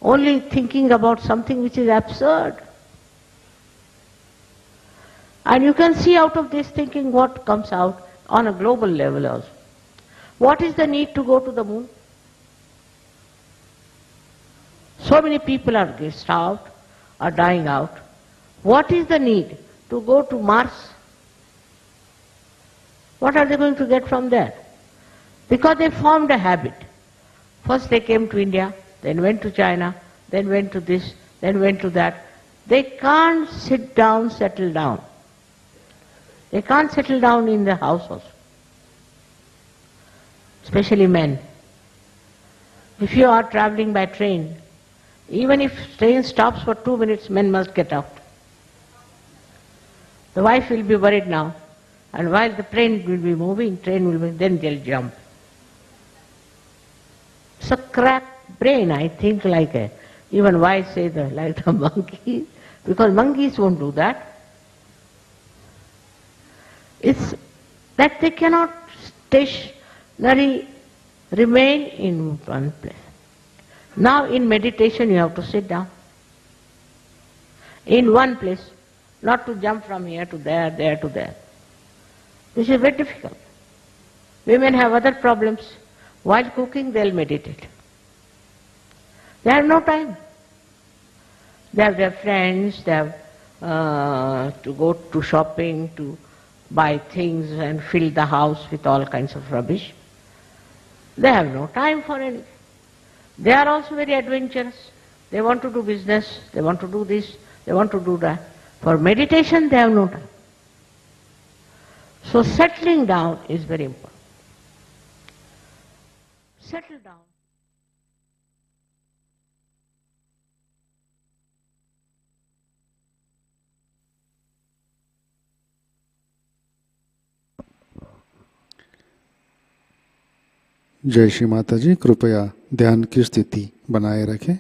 only thinking about something which is absurd. And you can see out of this thinking what comes out on a global level also. What is the need to go to the moon? So many people are starved, are dying out. What is the need to go to Mars? What are they going to get from there? Because they formed a habit. First they came to India, then went to China, then went to this, then went to that. They can't sit down, settle down. They can't settle down in the house also. Especially men. If you are traveling by train, even if train stops for 2 minutes, men must get out. The wife will be worried now, and while the train will be moving, then they'll jump. It's a cracked brain, I think, even why say that, like the monkey, because monkeys won't do that. It's that they cannot stationary remain in one place. Now in meditation you have to sit down in one place, not to jump from here to there, there to there. This is very difficult. Women have other problems. While cooking they'll meditate. They have no time. They have their friends, they have to go to shopping, to buy things and fill the house with all kinds of rubbish. They have no time for anything. They are also very adventurous. They want to do business, they want to do this, they want to do that. For meditation they have no time. So settling down is very important. Settle down. जय श्री माता जी, कृपया ध्यान की स्थिति बनाए रखें।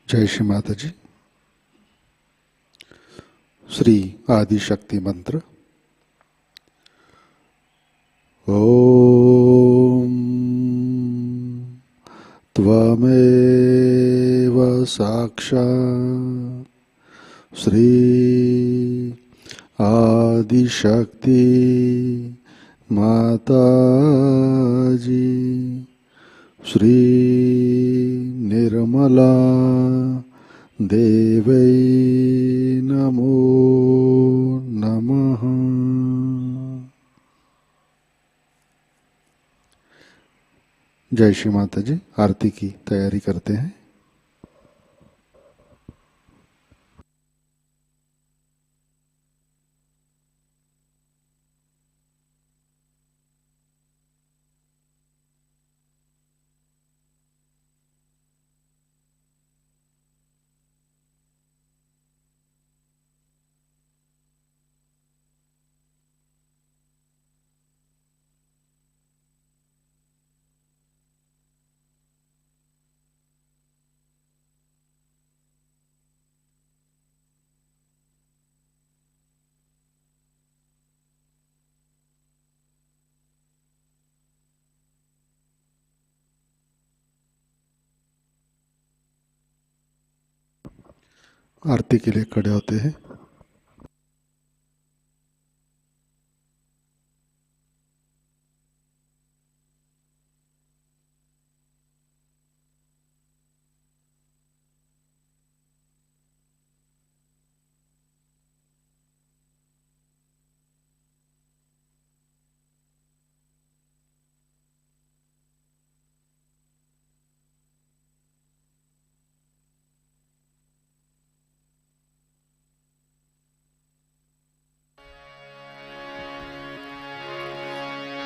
जय श्री माता जी। श्री आदि शक्ति मंत्र। ओम त्वमेव साक्षात् श्री आदि शक्ति माताजी श्री निर्मला देवै नमो नमः। जय श्री माता जी। आरती की तैयारी करते हैं। आरती के लिए खड़े होते हैं।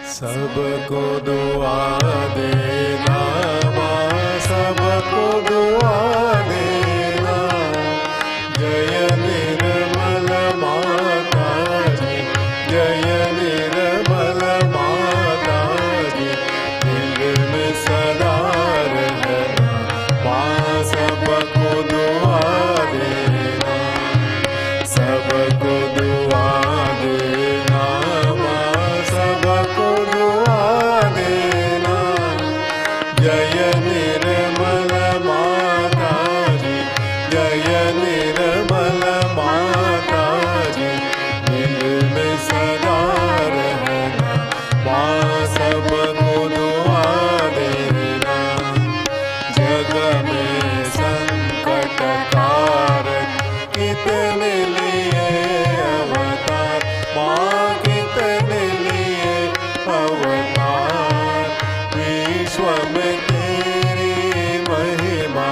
सबको दुआ देना माँ, सबको दुआ देना। जय निर्मल माता जी, जय निर्मल माता जी। दिल में सदा रहना माँ, सबको दुआ देना, सबको दुआ देना माँ, सबको दुआ देना। जय निर्मल माता जी, जय निर्मल माता जी। दिल में सदा रहना माँ, सबको दुआ देना। जग में संकट कारक कितने लिए अवतार माँ, कितने लिए अवतार। विश्व में तेरी महिमा,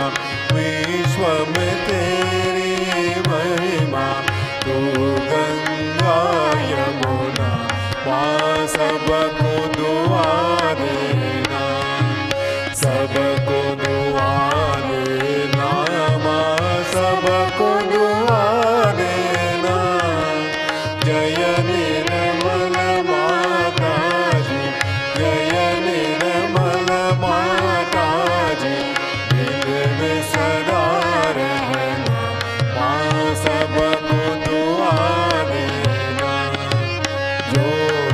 विश्व में तेरी महिमा। तू गंगा यमुना माँ, सबको दुआ देना, सबको दुआ देना माँ, सबको दुआ देना। जय निर्मल माता जी, जय निर्मल माता जी। दिल में सदा रहना माँ, सबको दुआ देना। जो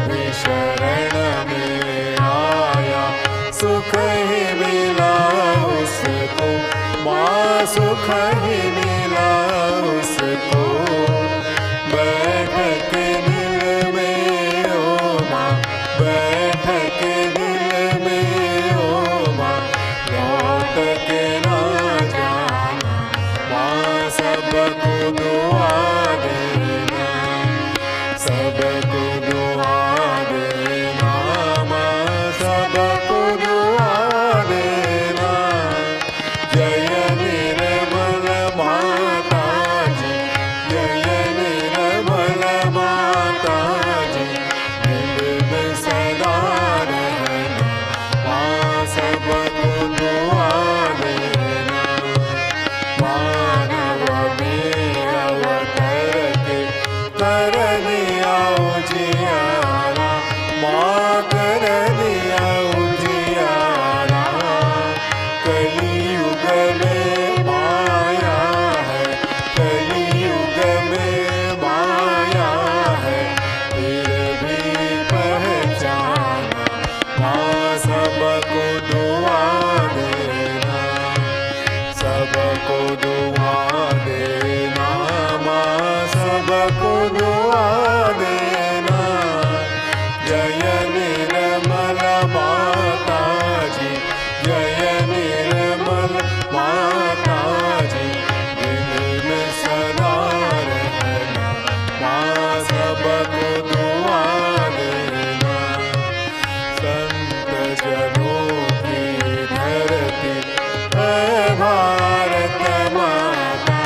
भी शरण में आया सुख ही मिला उसको माँ, सुख ही मिला उसको। बैठ के दिल में ओ माँ, बैठ के दिल में ओ माँ। लौट के ना जाना माँ, सबको दुआ देना, सबको दुआ देना माँ, सबको दुआ देना। जय निर्मल माता जी, सबको दुआ देना, माँ सबको दुआ देना। जय निर्मल माताजी, जय निर्मल माताजी, दिल में सदा रहना, माँ सबको दुआ देना। संत जनों की धरती है भारत माता,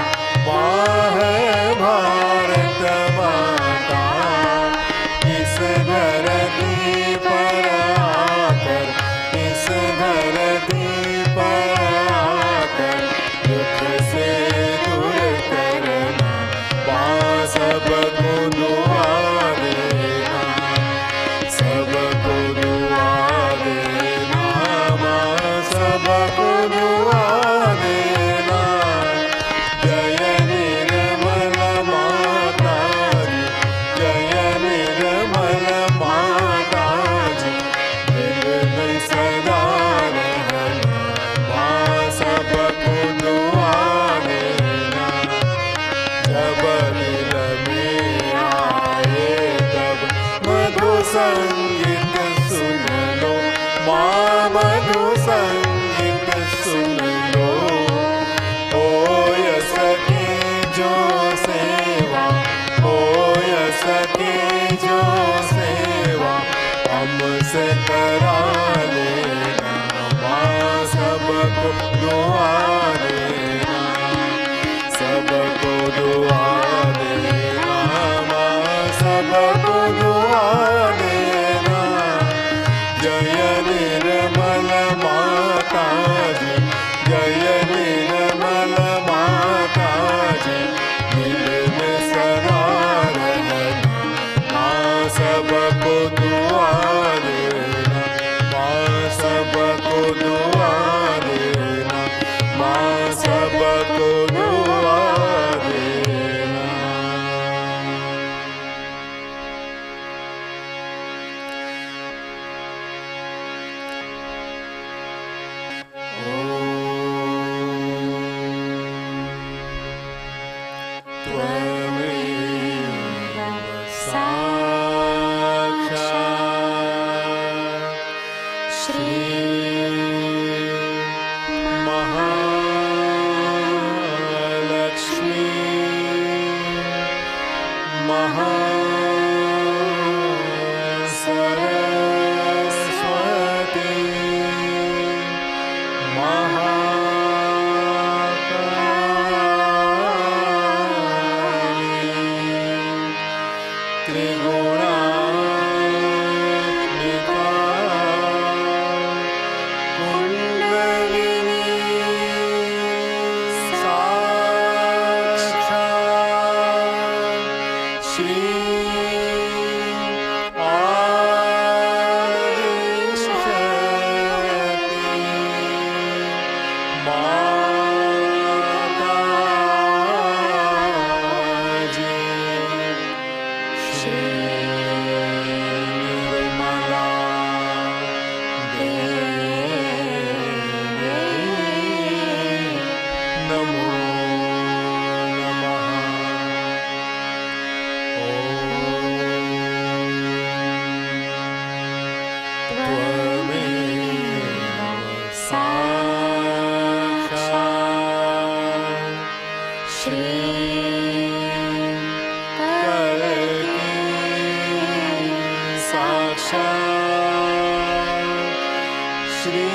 माँ है भारत माता। इस धरती पर आकर, इस धरती पर आकर दुख से दूर करना, माँ सबको दुआ देना, सबको दुआ देना, माँ सबको दुआ देना। जय निर्मल माताजी, जय निर्मल माताजी, दिल में सदा रहना, माँ सबको दुआ देना। जब दिल में आए तब मधु संगीत सुन लो, माँ मधु संगीत सुन लो। हो सके जो सेवा, हो सके जो सेवा हमसे करा लेना, माँ सबको दुआ देना, सबको दुआ देना, माँ सबको दुआ देना। जय निर्मल माताजी, जय निर्मल माताजी, दिल में सदा रहना, माँ सबको दुआ देना, माँ सबको दुआ देना, माँ सबको दुआ देना। त्वमेव साक्षात् श्री महालक्ष्मी महासरस्वती महाकाली त्रिगुणात्मिका कुंडलिनी साक्षात् श्री माताजी, श्री निर्मला देवी, नमो नमः। त्वमेव साक्षात् श्री कलकी साक्षात् श्री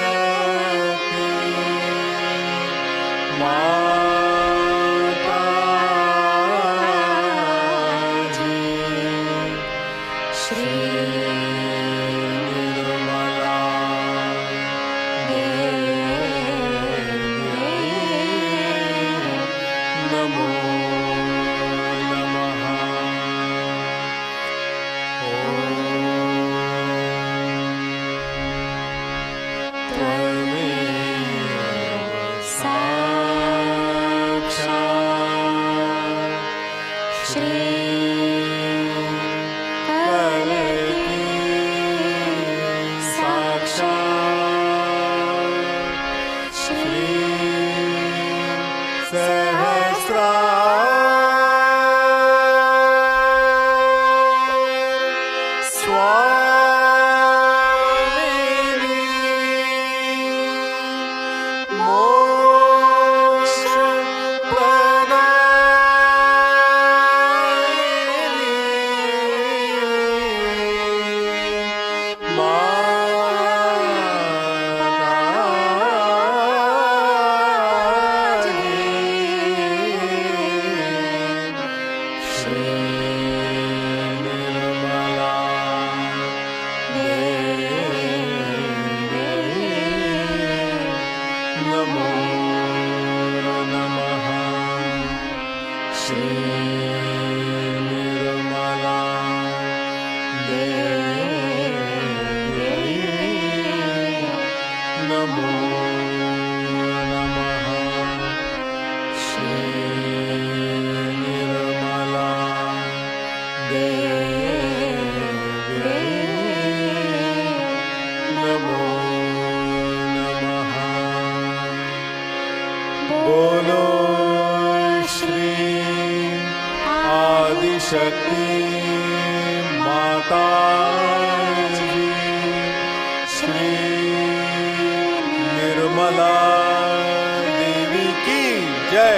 आदिशक्ति माताजी, श्री निर्मला माताजी श्री निर्मला देवी की जय।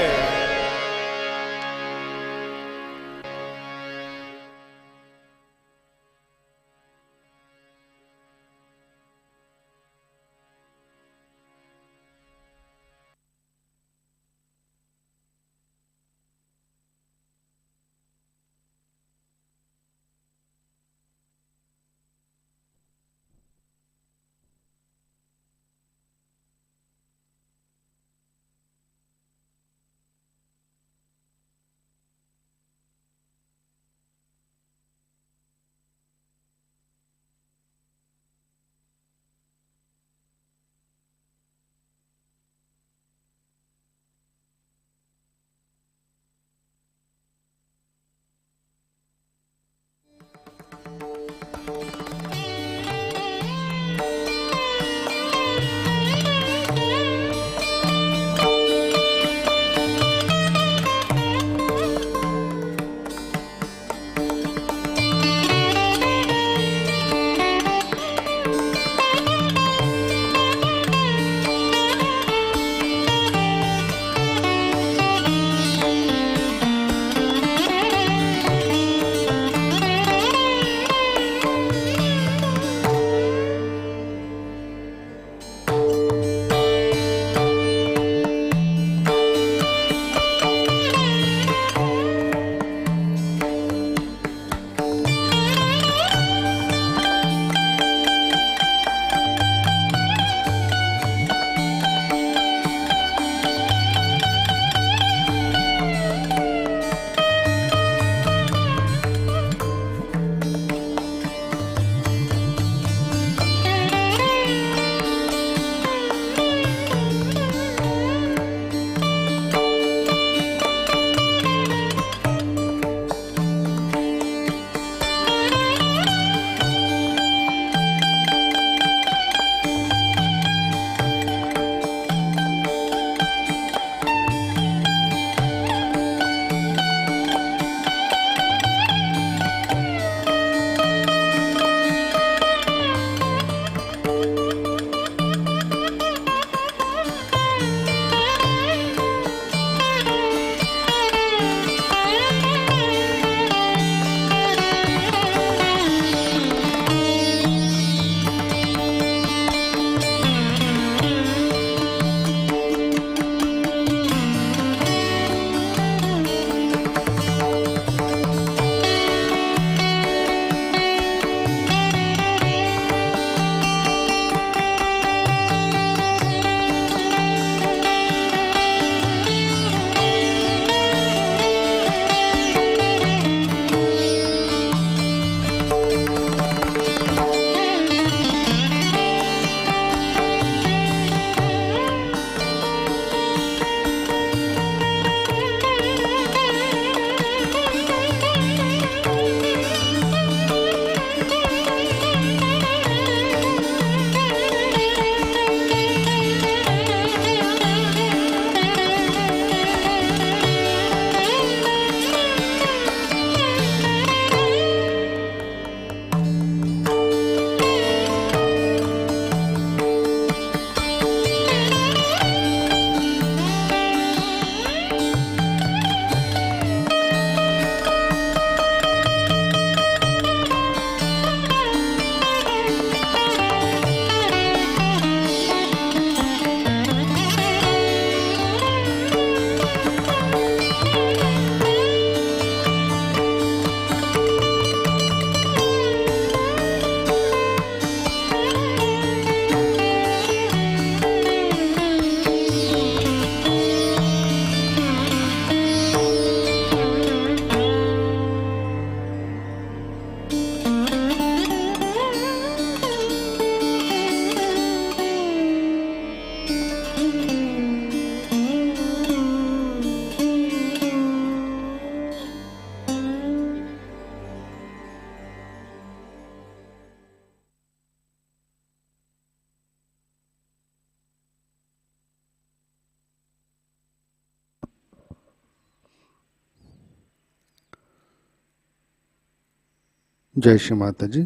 जय श्री माता जी।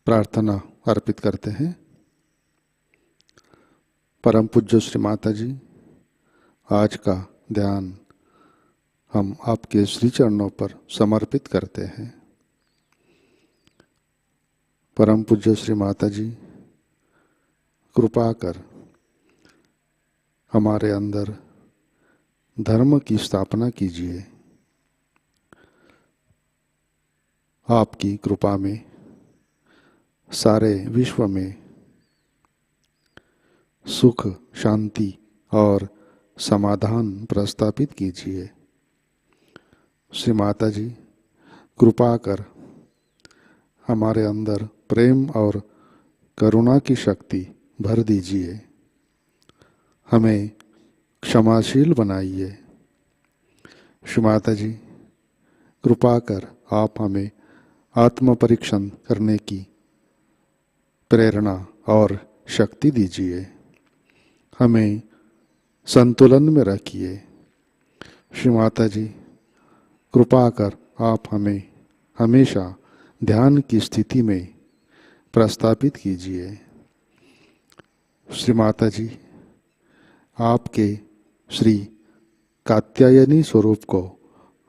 प्रार्थना अर्पित करते हैं। परम पूज्य श्री माता जी, आज का ध्यान हम आपके श्री चरणों पर समर्पित करते हैं। परम पूज्य श्री माता जी, कृपा कर हमारे अंदर धर्म की स्थापना कीजिए। आपकी कृपा में सारे विश्व में सुख, शांति और समाधान प्रस्थापित कीजिए। श्री माता जी, कृपा कर हमारे अंदर प्रेम और करुणा की शक्ति भर दीजिए। हमें क्षमाशील बनाइए। श्री माता जी, कृपा कर आप हमें आत्म परीक्षण करने की प्रेरणा और शक्ति दीजिए। हमें संतुलन में रखिए। श्री माता जी, कृपा कर आप हमें हमेशा ध्यान की स्थिति में प्रस्थापित कीजिए। श्री माता जी, आपके श्री कात्यायनी स्वरूप को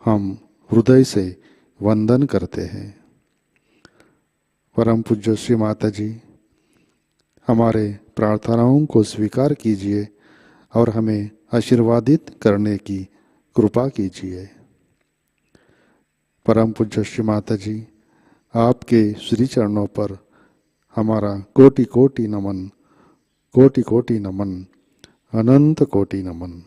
हम हृदय से वंदन करते हैं। परम पूज्य श्री माता जी, हमारे प्रार्थनाओं को स्वीकार कीजिए और हमें आशीर्वादित करने की कृपा कीजिए। परम पूज्य श्री माता जी, आपके श्री चरणों पर हमारा कोटि कोटि नमन, कोटि कोटि नमन, अनंत कोटि नमन।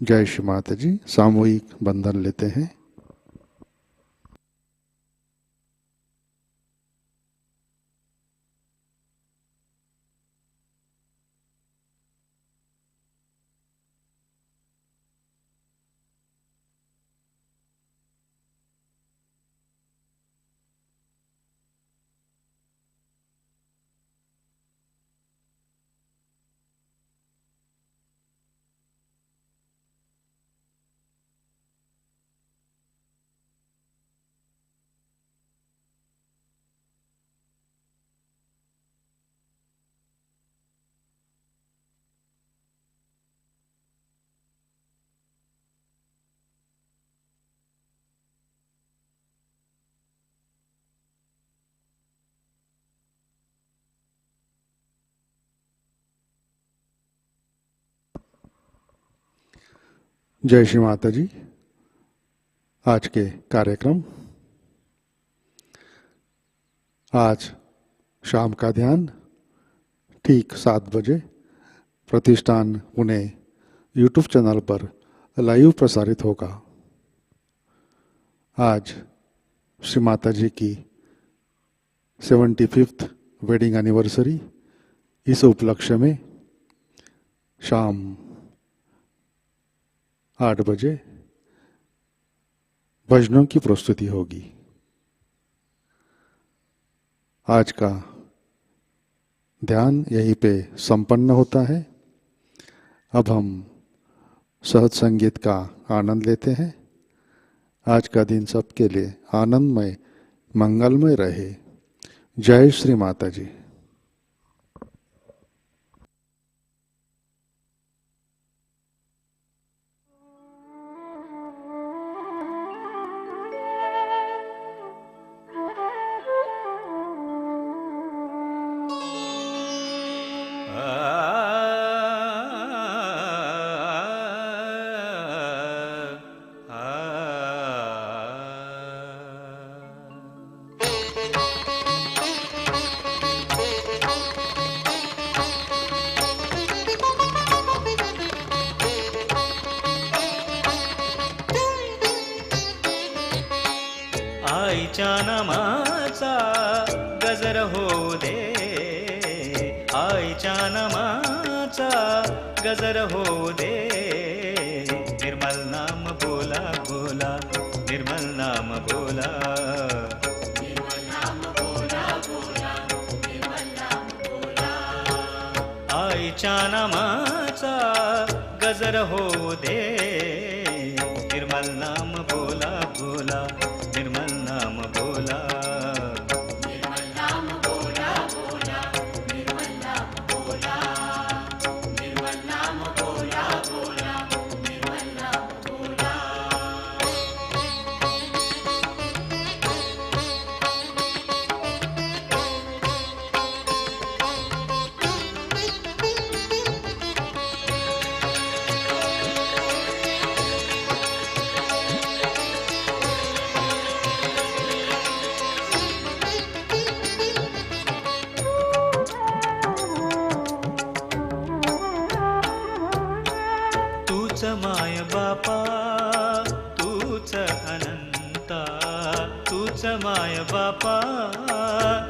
जय श्री माता जी। सामूहिक बंधन लेते हैं। जय श्री माता जी। आज के कार्यक्रम, आज शाम का ध्यान ठीक 7 बजे प्रतिष्ठान पुणे यूट्यूब चैनल पर लाइव प्रसारित होगा। आज श्री माता जी की 75th वेडिंग एनिवर्सरी, इस उपलक्ष्य में शाम 8 बजे भजनों की प्रस्तुति होगी। आज का ध्यान यहीं पे संपन्न होता है। अब हम सहज संगीत का आनंद लेते हैं। आज का दिन सबके लिए आनंदमय, मंगलमय रहे। जय श्री माता जी। आईच्या नामाचा गजर होऊ दे, आईच्या नामाचा गजर होऊ दे। निर्मल नाम बोला बोला, निर्मल नाम बोला, निर्मल नाम बोला बोला, निर्मल नाम बोला। आईच्या नामाचा गजर होऊ दे, निर्मल नाम बोला बोला, बापा तूच अनंता, तूच माय बापा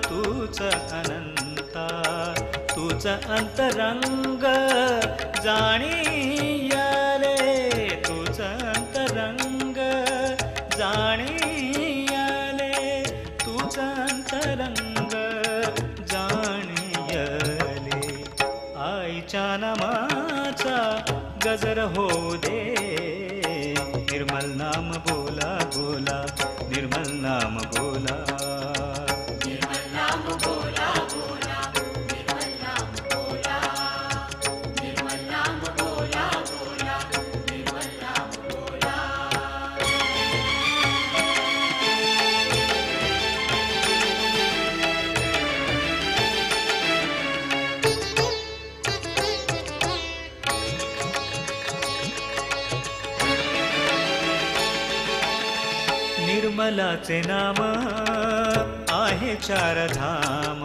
तूच अनंता, तूच अंतरंग जाणीयाले, तूच अंतरंग जाणीयाले, तूच अंतरंग जाणीयले. आईच्या नामाचा गजर होऊ दे, निर्मल नाम बोला बोला, निर्मल नाम बोला, निर्मल नाम बोला बोला, निर्मल नाम बोला, निर्मल नाम बोला बोला, निर्मल नाम बोला. निर्मलाचे नाम आहे चार धाम,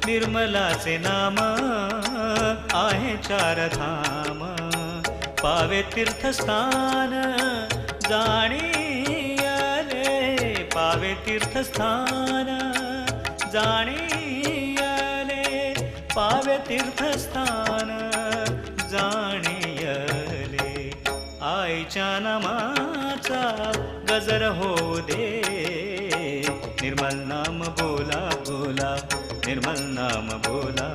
निर्मलाचे नाम आहे चार धाम, पावे तीर्थस्थान जाणीयाले, पावे तीर्थस्थान जाणीयाले, पावे तीर्थस्थान जाणीयले. आईच्या नामाचा गजर होऊ दे, निर्मल नाम बोला बोला, निर्मल नाम बोला,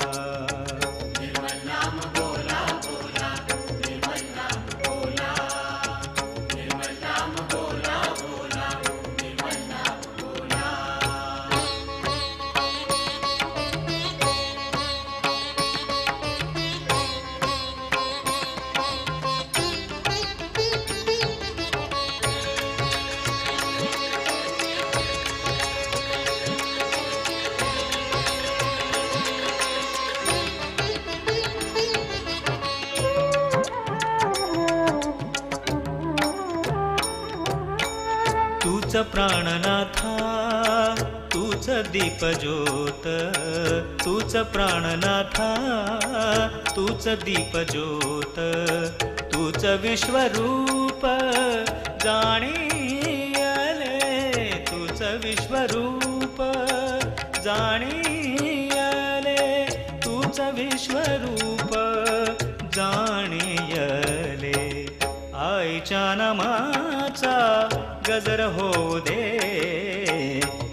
निर्मल नाम बोला बोला, निर्मल नाम बोला, निर्मल नाम बोला बोला, निर्मल नाम बोला. तूच प्राणनाथा तूच दीपज्योत, तूच प्राणनाथा तूच दीपज्योत, तूच विश्वरूप जाणीयले, तूच विश्वरूप जाणीयले, तूच विश्वरूप जाणीयले. आईच्या नामाचा गजर होऊ दे,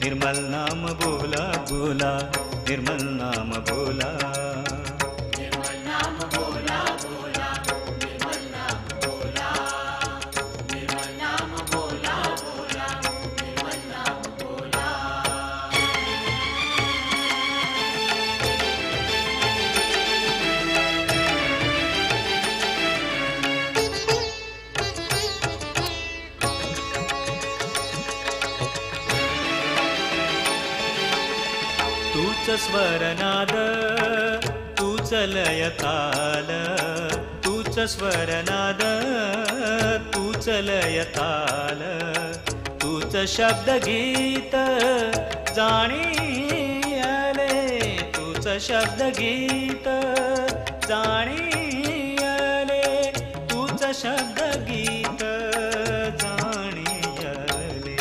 निर्मल नाम बोला बोला, निर्मल नाम बोला, निर्मल नाम बोला बोला, निर्मल नाम बोला, निर्मल नाम बोला बोला, निर्मल नाम बोला. तूच स्वरनाद तूच लयताल, तूच स्वरनाद तूच लयताल, तूच शब्दगीत जाणीयले, तूच शब्दगीत जाणीयले, तूच शब्दगीत जाणीयले.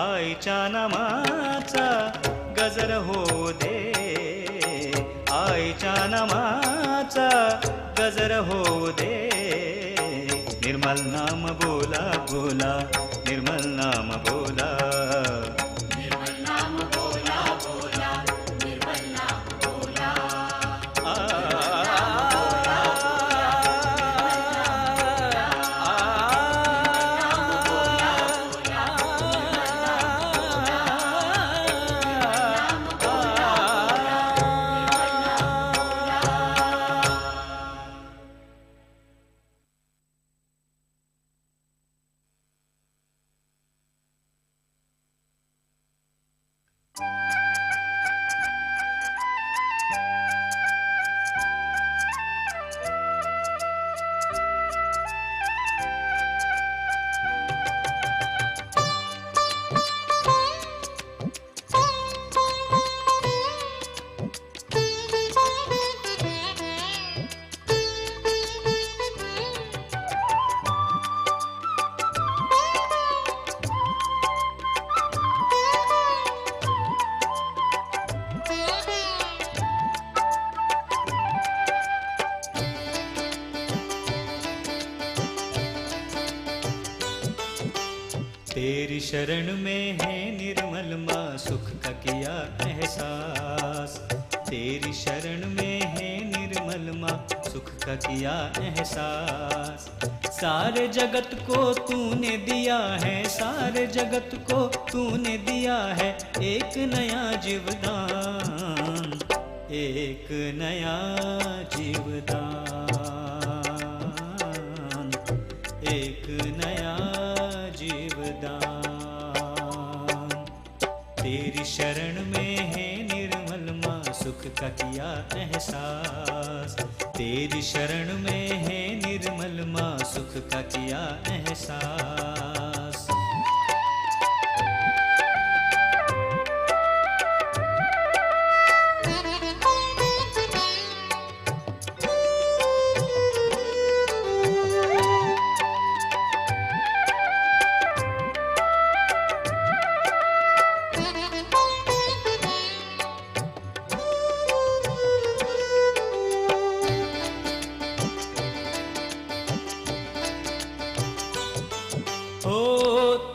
आईच्या नामाचा गजर होऊ दे, आईच्या नामाचा गजर होऊ दे, निर्मल नाम बोला बोला, निर्मल नाम बोला, निर्मल नाम बोला बोला, निर्मल नाम बोला. तेरी शरण में है निर्मल माँ सुख का किया एहसास। तेरी शरण में है निर्मल माँ सुख का किया एहसास। सारे जगत को तूने दिया है, सारे जगत को तूने दिया है एक नया जीवदान, एक नया जीवदान, एक नया जीवदान। तेरी शरण में है निर्मल माँ सुख का किया एहसास। तेरी शरण में है निर्मल माँ सुख का किया एहसास।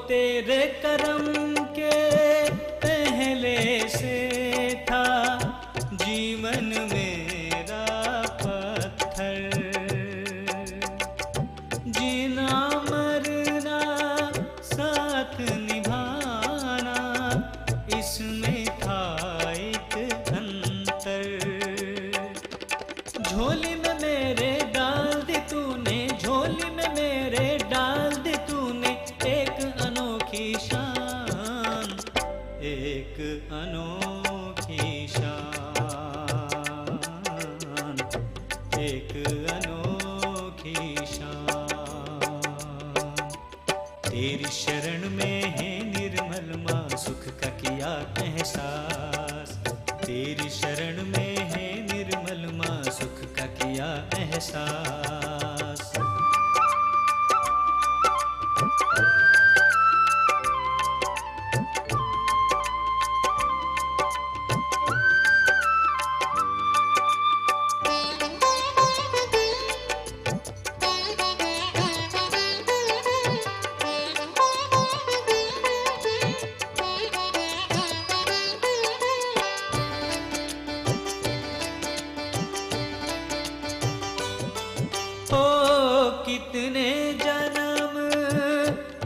तेरे करम के पहले से था जीवन मेरा पत्थर, जीना मरना साथ निभाना इसमें था एक अंतर। झोली में मेरे डाल दी तूने, झोली में मेरे डाल दी तूने एक अनोखी शान, एक अनोखी शान, एक अनोखी शान। तेरी शरण में है निर्मल माँ सुख का किया एहसास। तेरी शरण में है निर्मल माँ सुख का किया एहसास। कितने जन्म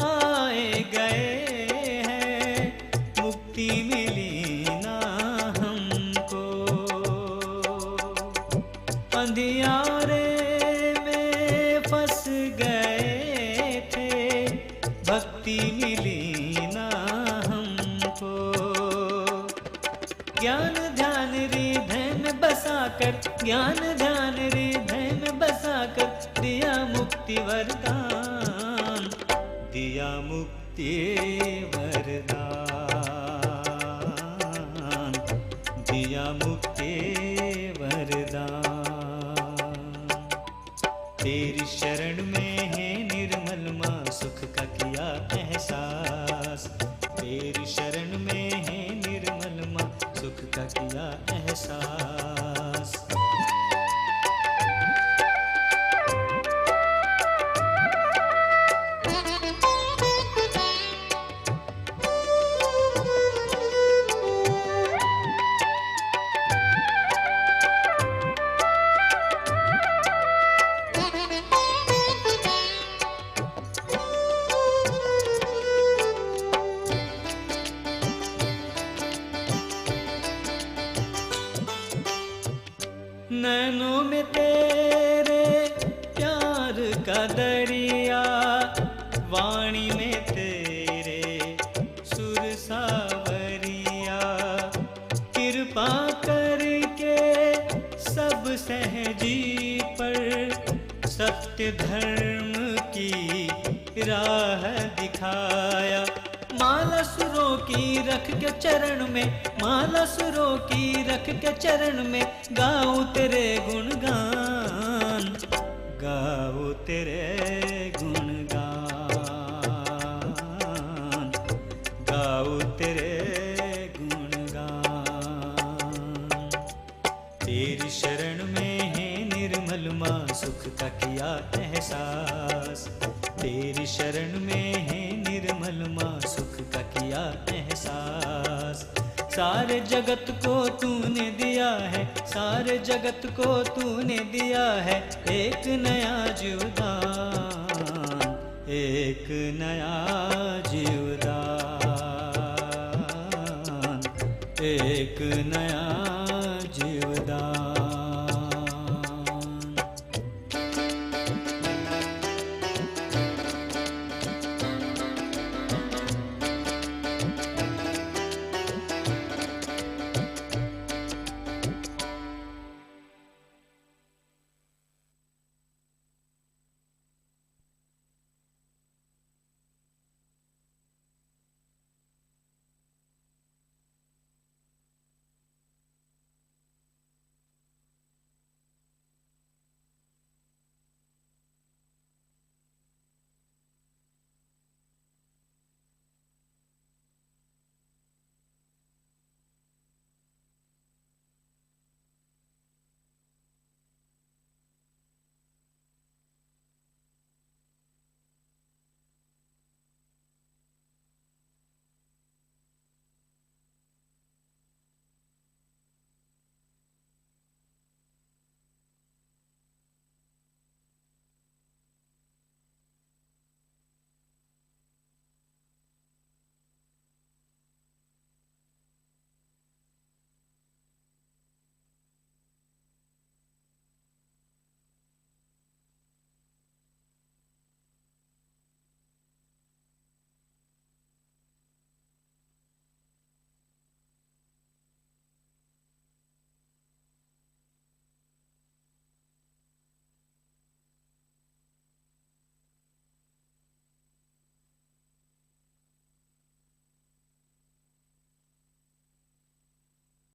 आए गए हैं मुक्ति मिली ना हमको, अंधियारे में फंस गए थे भक्ति मिली ना हमको। ज्ञान ध्यान हृदय में बसाकर, ज्ञान ध्यान हृदय में बसाकर दिया मुक्ति वरदान, दिया मुक्ति वरदान, दिया मुक्ति वरदान। तेरी शरण में है निर्मल माँ सुख का किया एहसास। तेरी शरण में है निर्मल माँ सुख का किया एहसास। नैनों में तेरे प्यार का दरिया, वाणी में तेरे सुर सावरिया, कृपा करके सब सहजी पर सत्य धर्म की राह दिखाया। माला सुरों की रख के चरण में, माला सुरों की रख के चरण में गाऊं तेरे गुणगान, गाऊं तेरे गुणगान, गाऊं तेरे गुणगान। तेरी शरण में है निर्मल माँ सुख का किया एहसास। तेरी शरण में है निर्मल माँ सुख का किया एहसास। सारे जगत को तूने दिया है, सारे जगत को तूने दिया है एक नया जीवदान, एक नया जीवदान, एक नया जीवदान।